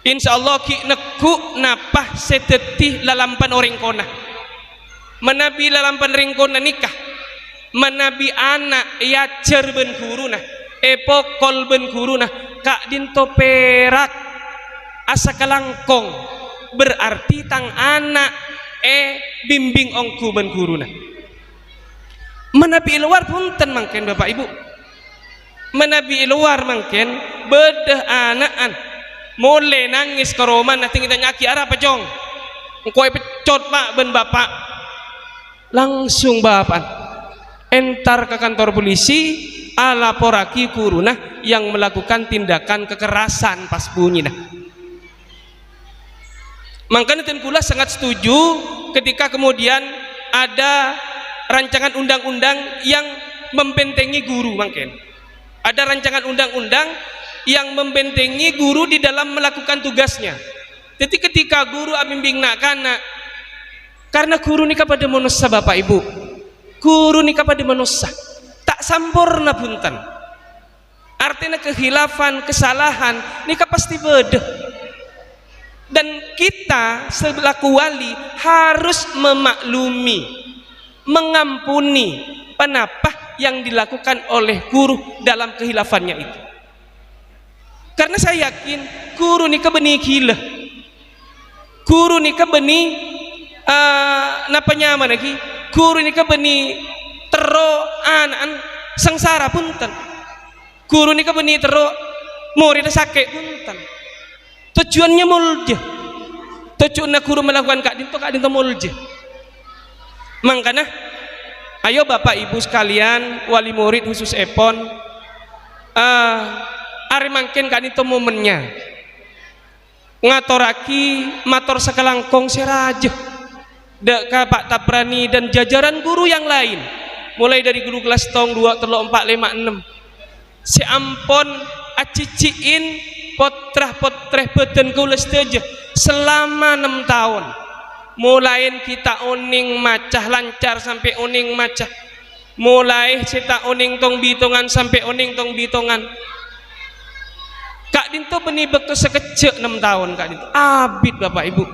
insya Allah ki neku napah sedetih lalampan orang kona menabi lalampan ringkona nikah menabi anak yacer ben guru nah epokol ben guru nah Kak Dintoh perak asa kelangkong berarti tang anak bimbing ongku ben guruna menabi luar punten mangken Bapak Ibu menabi luar mangken bedah anaan mulai nangis ke Roma nanti kita nyaki arah pecong engkau pecot pak ben bapak langsung bapak entar ke kantor polisi alaporaki guruna yang melakukan tindakan kekerasan pas bunyi nah. Makanya Tengkula sangat setuju ketika kemudian ada rancangan undang-undang yang membentengi guru mungkin. Ada rancangan undang-undang yang membentengi guru di dalam melakukan tugasnya. Jadi ketika guru bimbing nak kana karena guru nikah pada manusia Bapak Ibu. Guru nikah pada manusia tak sempurna punten. Artinya kehilafan, kesalahan nikah pasti beda. Dan kita selaku wali harus memaklumi, mengampuni penapah yang dilakukan oleh guru dalam kehilafannya itu. Karena saya yakin guru nikah benih gila, guru nikah benih napa nyaman lagi, guru nikah benih tero anak sengsara punten, guru nikah benih tero murid sakit punten. Tujuannya mulja, tujuannya guru melakukan Kak Dintoh mulja. Makanya ayo Bapak Ibu sekalian wali murid khusus epon ari mangken Kak Dintoh momennya ngatoraki mator sekelangkong seraja dek Pak Taprani dan jajaran guru yang lain mulai dari guru kelas tong 2, 3, 4, 5, 6 si ampon aciciin potreh beten kula setuju selama 6 tahun mulai kita oning macah lancar sampai oning macah mulai kita oning tong bitongan sampai oning tong bitongan Kak Dintoh benih bekto sekecil 6 tahun Kak Dintoh abid Bapak Ibu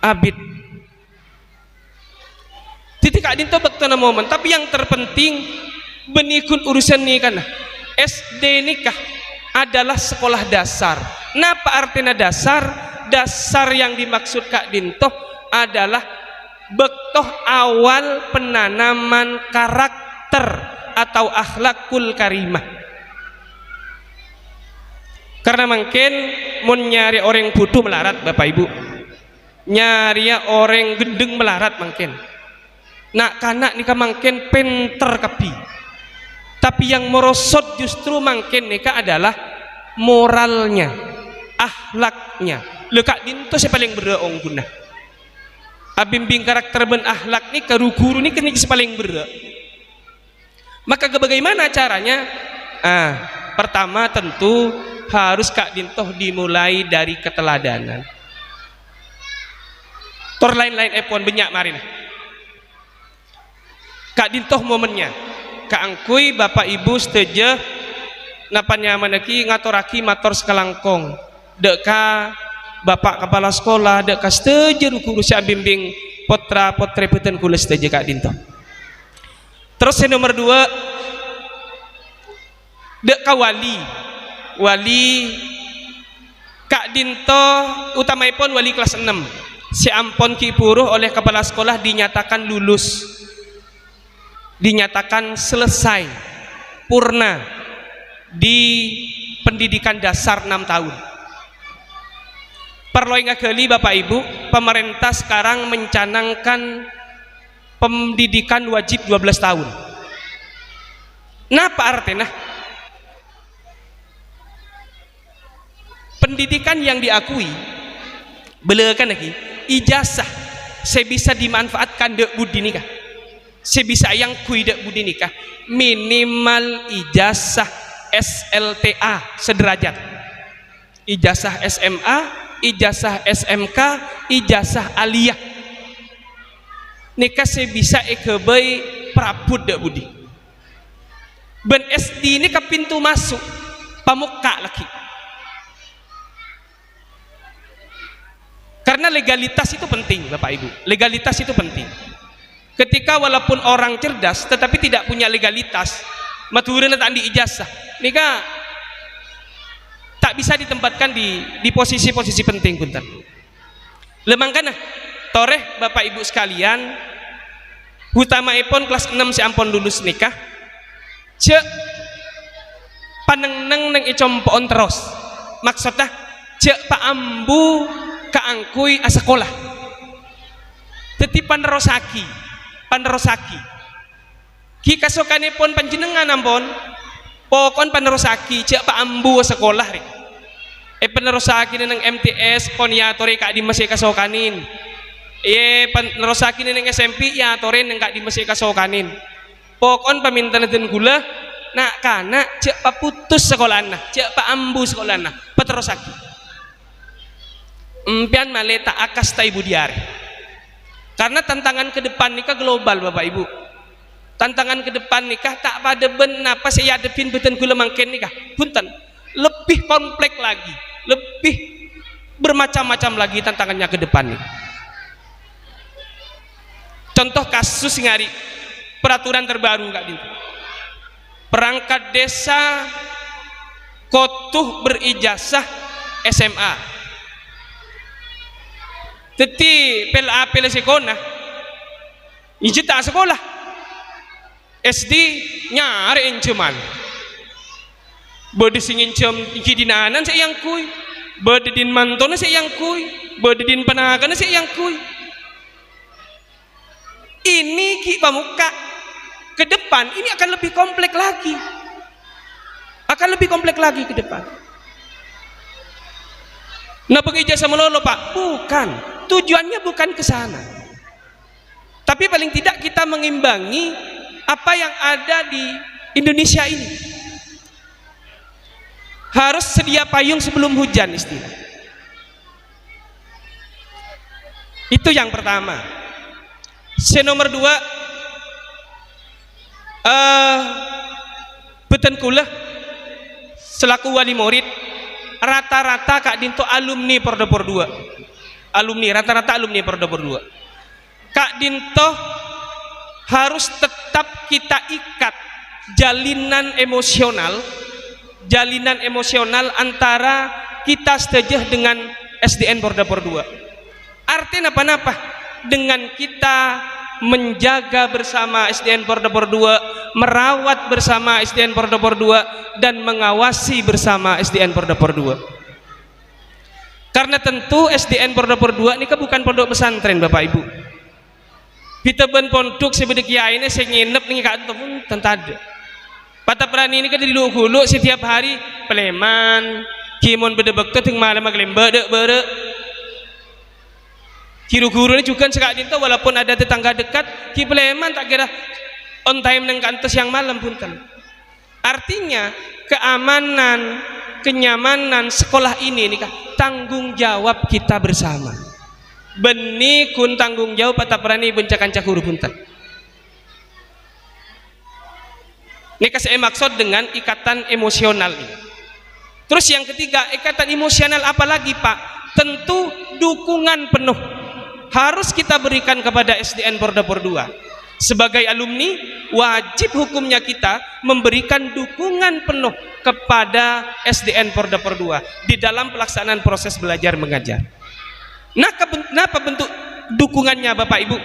abid titik Kak Dintoh bekto na momen tapi yang terpenting benikun urusan nih kan SD nikah adalah sekolah dasar. Napa artinya dasar? Dasar yang dimaksud Kak Dintoh adalah bektoh awal penanaman karakter atau akhlakul karimah. Karena mungkin mun nyari orang bodoh melarat Bapak Ibu, nyari orang gendeng melarat mungkin. Nak kanak nikah mungkin pinter kepi. Tapi yang merosot justru mungkin nikah adalah moralnya, akhlaknya. Lekak dinto saya paling berong guna. Abimbing karakter ben akhlak ni guru ni kini paling berat. Maka bagaimana caranya? Pertama tentu harus Kak Dintoh dimulai dari keteladanan. Tor lain-lain epon banyak marin. Kak Dintoh momennya. Kak angkui Bapak Ibu setuju napanya manaki ngatoraki mator sekalangkong. Deka Bapak Kepala Sekolah deka setuju rukurusya bimbing potra potre peten kula setuju Kak Dintoh. Terus yang nomor 2 deka wali Kak Dintoh utamaipun wali kelas 6 si ampon ki puruh oleh kepala sekolah dinyatakan lulus, dinyatakan selesai purna di pendidikan dasar 6 tahun. Perlu ingat kali Bapak Ibu, pemerintah sekarang mencanangkan pendidikan wajib 12 tahun. Napa artinya? Pendidikan yang diakui belekan lagi ijazah saya bisa dimanfaatkan dek budi nikah, saya bisa yang kui dek budi nikah minimal ijazah SLTA sederajat, ijazah SMA, ijazah SMK, ijazah aliyah nikah saya bisa ekebay praput dek budi ben SD ini ke pintu masuk pamuka lagi. Karena legalitas itu penting Bapak Ibu, legalitas itu penting. Ketika walaupun orang cerdas tetapi tidak punya legalitas, maturin tak di ijazah nikah tak bisa ditempatkan di posisi-posisi penting punten. Lemangkana toreh Bapak Ibu sekalian, utamaipun kelas 6 si ampon lulus nikah cek paneng-neng neng icompoon terus maksudnya cek pak ambu kaangkui asekolah teti panerosaki ki kasokanipun panjenengan ampun pokon panerosaki cek pak ambu sekolah ri panerosaki neng MTS pon ya tore kak di masih kasokanin panerosaki neng SMP ya tore neng kak di masih kasokanin pokon paminta neten gula nak kana cek pak putus sekolahna cek pak ambu sekolahna paterosaki empian maleta akas ta ibu diare. Karena tantangan ke depan nikah global Bapak Ibu. Tantangan ke depan nikah tak pada ben apa saya hadepin beten kula mangken nikah. Punten, lebih kompleks lagi, lebih bermacam-macam lagi tantangannya ke depan nih. Contoh kasus ngari peraturan terbaru Kak Dinto. Perangkat desa kotuh berijazah SMA. Teti pela sekolah, ini tak sekolah. SD nyari enceman, bodi singin cem kidinanan saya yang kui, bodi din mantona saya yang kui, bodi din penagana saya yang kui. Ini ki pamuka ke depan ini akan lebih kompleks lagi, ke depan. Nah pengijazah melolo Pak, bukan. Tujuannya bukan ke sana, tapi paling tidak kita mengimbangi apa yang ada di Indonesia ini. Harus sedia payung sebelum hujan istilah. Itu yang pertama. Nomor 2 beten kula selaku wali murid rata-rata Kak Dinto alumni Pordopor 2. Rata-rata alumni Pordopor 2. Kak Dinto harus tetap kita ikat jalinan emosional antara kita setuju dengan SDN Pordopor 2. Artinya apa? Dengan kita menjaga bersama SDN Pordopor 2 merawat bersama SDN Pordopor 2 dan mengawasi bersama SDN Pordopor 2. Karena tentu SDN Pordopor 2 ini kan bukan pondok pesantren Bapak Ibu. Kita ben pondok sebeda kiai ini saya nginep nih kak pun tentada. Patah Perani ini kan di hulu setiap hari peleman, kimon bedebek tuh ting malam maglem bedek. Guru-guru ini juga sekak dinto walaupun ada tetangga dekat, ki peleman tak kira on time neng kantos yang malam punten. Artinya keamanan, kenyamanan sekolah ini nih kak tanggung jawab kita bersama. Beni kun tanggung jawab Patah Perani bencakan cakuru punten. Ini saya maksud dengan ikatan emosional ini. Terus yang ketiga, ikatan emosional apa lagi Pak? Tentu dukungan penuh harus kita berikan kepada SDN Pordopor 2. Sebagai alumni, wajib hukumnya kita memberikan dukungan penuh kepada SDN Pordopor 2 di dalam pelaksanaan proses belajar mengajar. Nah, kenapa bentuk dukungannya Bapak Ibu?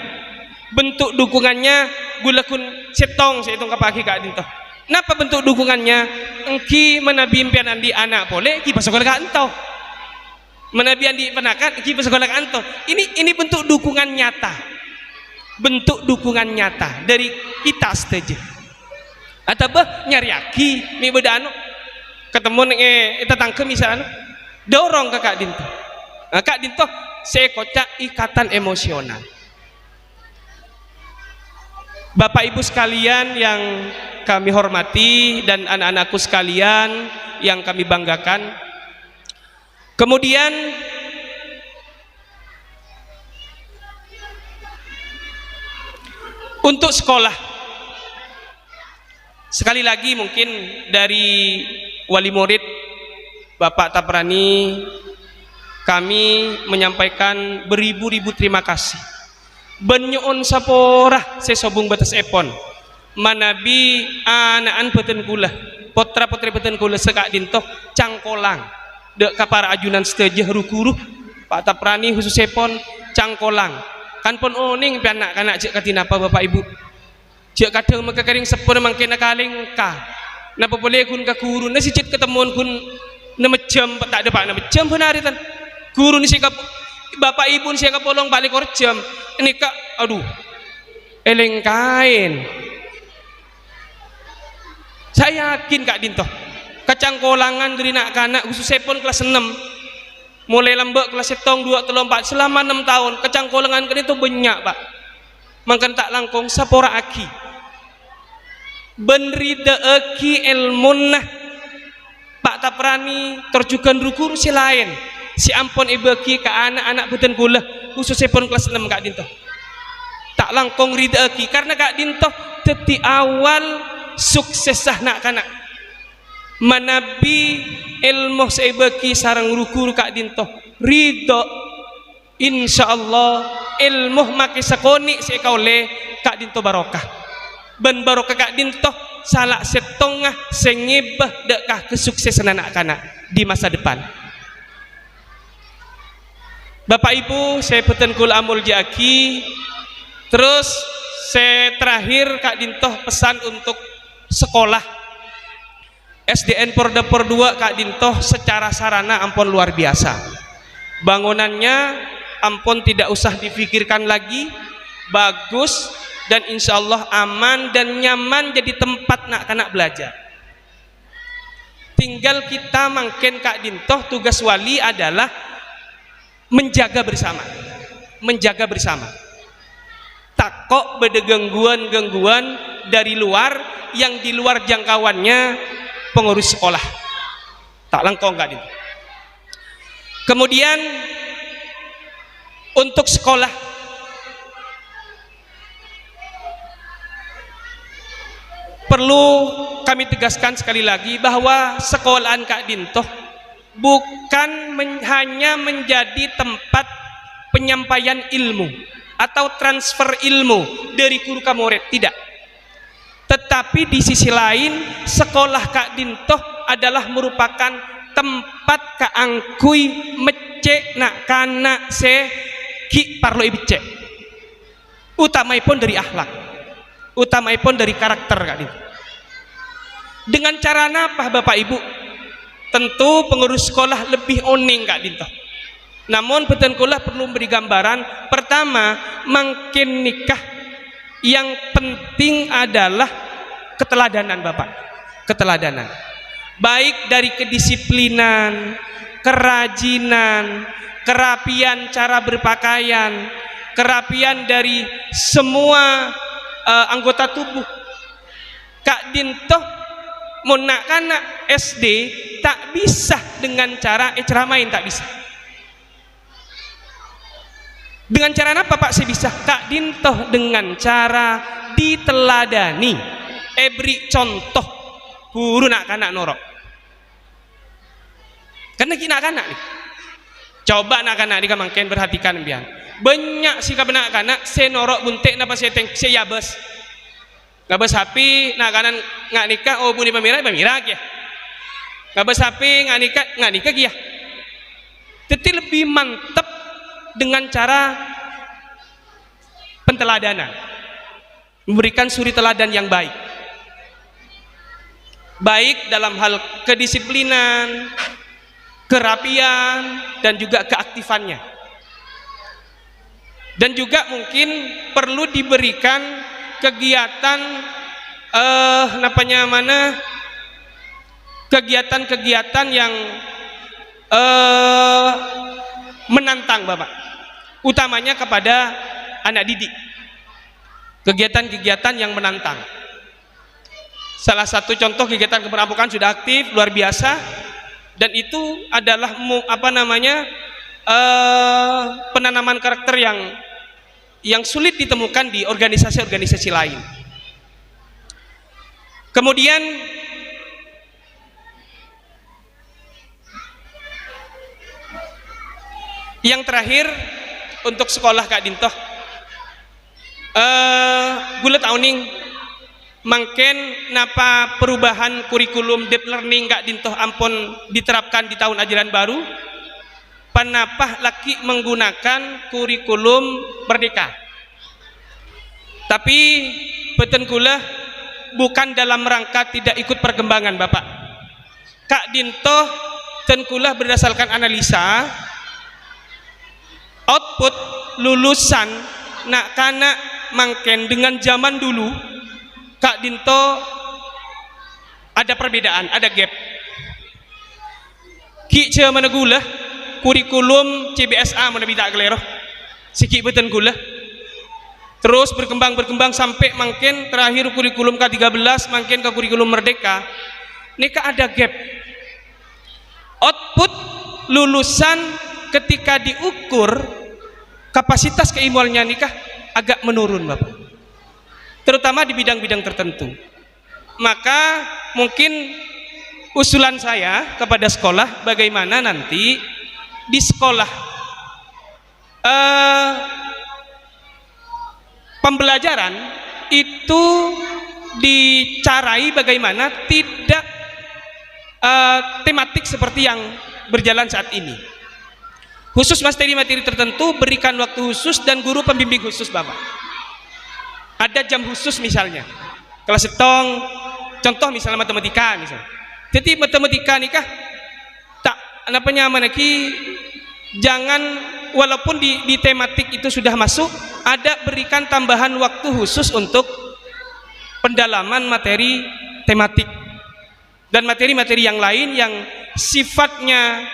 Bentuk dukungannya gulakun setong saya hitung kapaki kak dinto. Napa bentuk dukungannya? Engki menabi impian di anak boleh ki sekolah kak ento. Menabi di penakan ki sekolah kak ento. Ini bentuk dukungan nyata. Bentuk dukungan nyata dari kita setuju. Atau nyari aki mi beda anu ketemu tetangga misalnya dorong ke kak dinto. Nah, kak dinto saya kocak ikatan emosional. Bapak Ibu sekalian yang kami hormati dan anak-anakku sekalian yang kami banggakan. Kemudian untuk sekolah, sekali lagi mungkin dari wali murid Bapak Taprani kami menyampaikan beribu-ribu terima kasih. Benyoon sapora sesobung batas epon manabi anaan beten kula potra potri beten kula sekak dintoh cangkolang dek kapar ajunan setejah rukuruh Pak Taprani khusus epon cangkolang kan pon oning pianak kanak cek katinapa Bapak Ibu cek kadang maka kering sepon mangkena kaling ka napa boleh kun ka guru na si cek ketemuan kun nemejam tak ada pak nemejam penaritan guru ni sikap Bapak Ibu siapa polong balik korjam ini kak aduh eleng kain saya yakin kak dintoh kecangkolangan dari nak kanak khusus sepon kelas 6 mulai lembek kelas 7 2 3 4 selama 6 tahun kecangkolangan kan itu banyak Pak makan tak langkong sapora aki benrida aki elmunah Pak Taprani terjukan rukur si lain si ampon ibeki ke anak-anak beten kula khusus sepon kelas 6 kak dintoh tak langkong rida aki karena kak dintoh teti awal sukses sah nak kanak manabi ilmu seibeki sarang rukur kak dintoh ridho insyaallah ilmu maki sekoni sekaule kak dintoh barokah ben barokah kak dintoh salah setengah sengibah dekah kesuksesan anak kanak di masa depan. Bapak Ibu saya peten kul amul jaki terus saya terakhir kak dintoh pesan untuk sekolah SDN Pordopor 2 kak dintoh secara sarana ampun luar biasa bangunannya ampun tidak usah difikirkan lagi bagus dan insya Allah aman dan nyaman jadi tempat nak kanak belajar tinggal kita mungkin kak dintoh tugas wali adalah menjaga bersama takok beda gangguan dari luar yang di luar jangkauannya pengurus sekolah tak langkong kak dintoh. Kemudian untuk sekolah perlu kami tegaskan sekali lagi bahwa sekolahan kak dintoh bukan hanya menjadi tempat penyampaian ilmu atau transfer ilmu dari guru ke murid, tidak. Tetapi di sisi lain sekolah kak dintoh adalah merupakan tempat kaangkui mecek nak kana se ki parlo ibicek utamai pun dari akhlak utamaipun dari karakter Kak Dinto. Dengan cara apa Bapak Ibu? Tentu pengurus sekolah lebih oning Kak Dinto. Namun beten kula perlu beri gambaran. Pertama, makin nikah yang penting adalah keteladanan Bapak. Keteladanan. Baik dari kedisiplinan, kerajinan, kerapian cara berpakaian, kerapian dari semua anggota tubuh. Kak Dinto anak SD tak bisa dengan cara ceramain, tak bisa. Dengan cara apa Pak saya bisa? Kak Dinto dengan cara diteladani, beri contoh, buru nak kanak norok. Karena kita kanak nih, coba nak kanak di kamangken perhatikan biar banyak sikap nak kanak saya norok buntek napa saya saya yabes, ngabes sapi nak kanan nggak nikah oh buni pemirah ya, ngabes sapi nggak nikah ya. Tapi lebih mantep dengan cara penteladanan, memberikan suri teladan yang baik, baik dalam hal kedisiplinan, kerapian, dan juga keaktifannya. Dan juga mungkin perlu diberikan kegiatan kegiatan-kegiatan yang menantang Bapak, utamanya kepada anak didik, kegiatan-kegiatan yang menantang. Salah satu contoh kegiatan keperampokan sudah aktif luar biasa, dan itu adalah penanaman karakter yang sulit ditemukan di organisasi-organisasi lain. Kemudian yang terakhir untuk sekolah Kak Dinto, gula tauning mangken napa perubahan kurikulum deep learning Kak Dinto ampun diterapkan di tahun ajaran baru, panapah laki menggunakan kurikulum merdeka. Tapi beten kula bukan dalam rangka tidak ikut perkembangan Bapak. Kak Dinto ten kula berdasarkan analisa output lulusan nak kanak mangken dengan zaman dulu Kak Dinto ada perbedaan, ada gap. Ki ce mana gula kurikulum CBSA mana bita kelero siki beten gula terus berkembang sampai mangken terakhir kurikulum K13 mangken ke kurikulum merdeka. Nika ada gap. Output lulusan ketika diukur kapasitas keilmuannya nikah agak menurun Bapak, terutama di bidang-bidang tertentu. Maka mungkin usulan saya kepada sekolah, bagaimana nanti di sekolah pembelajaran itu dicarai bagaimana tidak tematik seperti yang berjalan saat ini. Khusus materi-materi tertentu berikan waktu khusus dan guru pembimbing khusus Bapak. Ada jam khusus misalnya kelas setong, contoh misalnya matematika misalnya. Jadi matematika nikah tak jangan walaupun di tematik itu sudah masuk, ada berikan tambahan waktu khusus untuk pendalaman materi tematik dan materi-materi yang lain yang sifatnya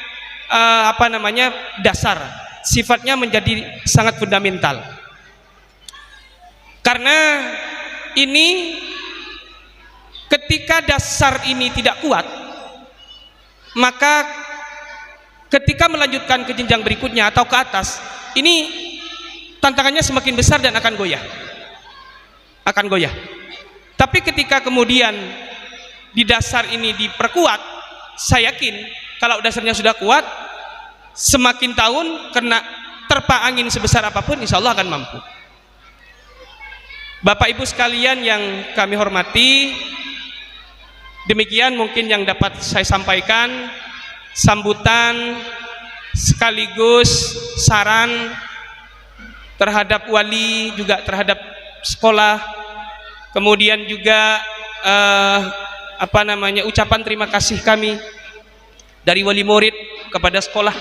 dasar, sifatnya menjadi sangat fundamental. Karena ini ketika dasar ini tidak kuat, maka ketika melanjutkan ke jenjang berikutnya atau ke atas, ini tantangannya semakin besar dan akan goyah. Tapi ketika kemudian di dasar ini diperkuat, saya yakin kalau dasarnya sudah kuat, semakin tahun kena terpa angin sebesar apapun, insya Allah akan mampu. Bapak Ibu sekalian yang kami hormati, demikian mungkin yang dapat saya sampaikan, sambutan sekaligus saran terhadap wali, juga terhadap sekolah, kemudian juga ucapan terima kasih kami dari wali murid kepada sekolah,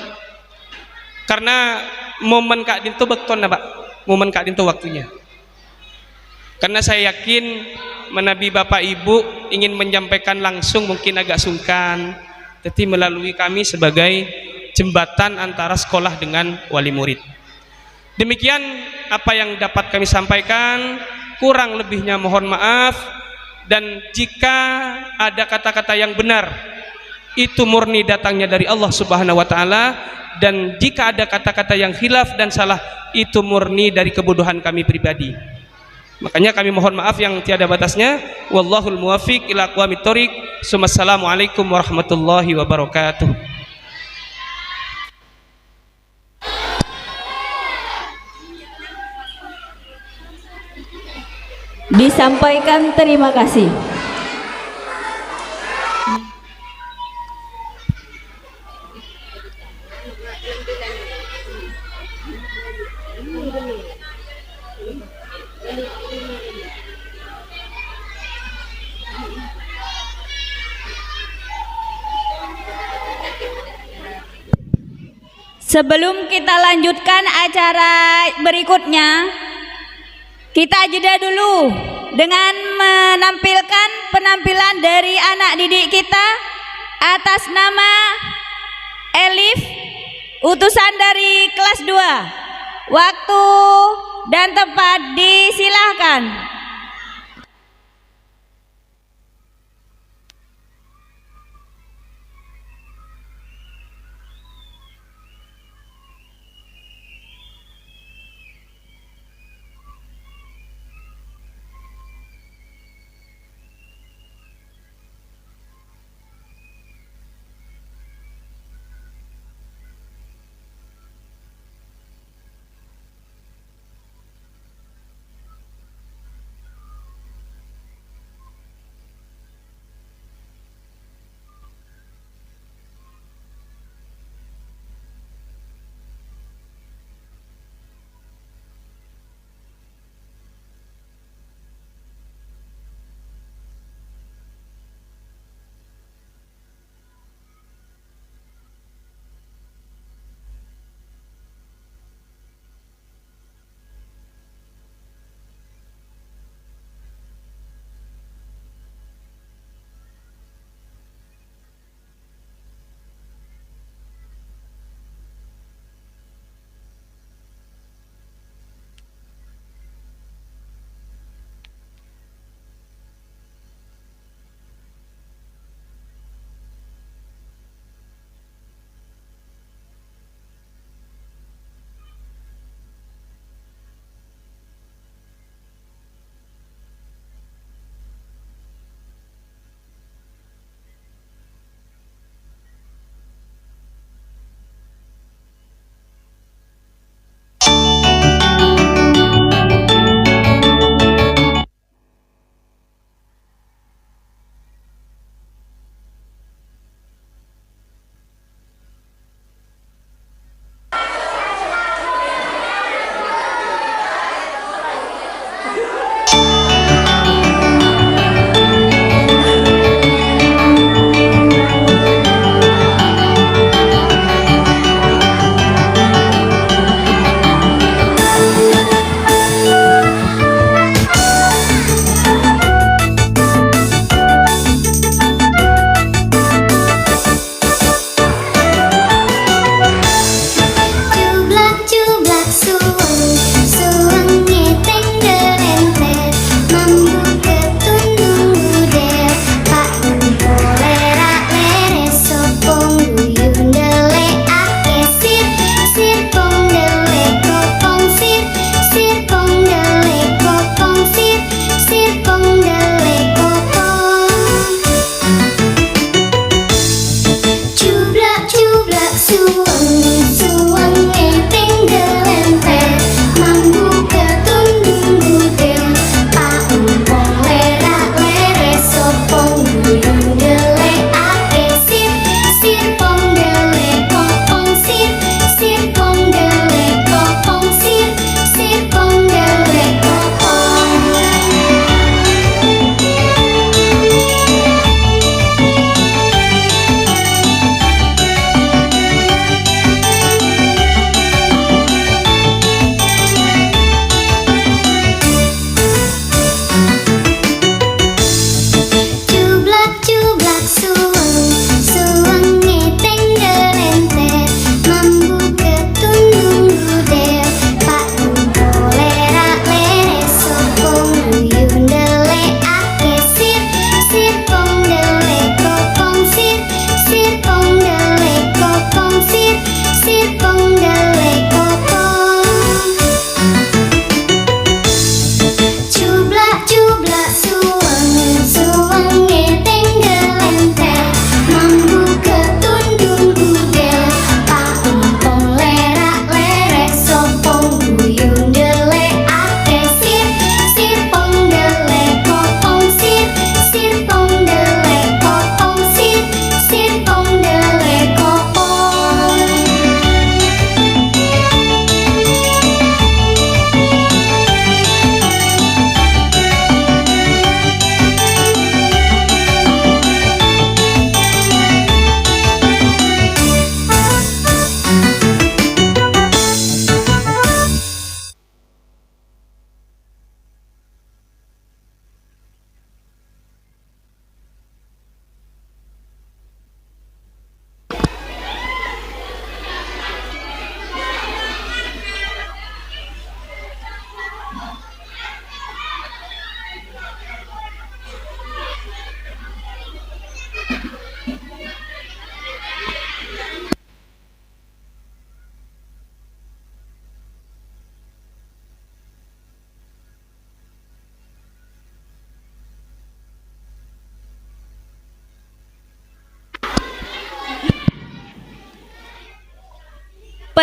karena momen Kak Dinto bekton Pak, momen Kak Dinto waktunya. Karena saya yakin menabi Bapak Ibu ingin menyampaikan langsung mungkin agak sungkan, tetapi melalui kami sebagai jembatan antara sekolah dengan wali murid. Demikian apa yang dapat kami sampaikan, kurang lebihnya mohon maaf, dan jika ada kata-kata yang benar itu murni datangnya dari Allah Subhanahu wa taala, dan jika ada kata-kata yang khilaf dan salah itu murni dari kebodohan kami pribadi. Makanya kami mohon maaf yang tiada batasnya. Wallahul muwaffiq ila aqwamit thoriq. Assalamualaikum warahmatullahi wabarakatuh. Disampaikan terima kasih. Sebelum kita lanjutkan acara berikutnya, kita jeda dulu dengan menampilkan penampilan dari anak didik kita atas nama Elif, utusan dari kelas 2. Waktu dan tempat disilahkan.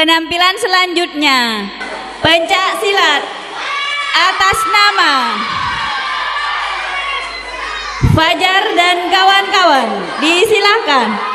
Penampilan selanjutnya, pencak silat atas nama Fajar dan kawan-kawan, disilakan.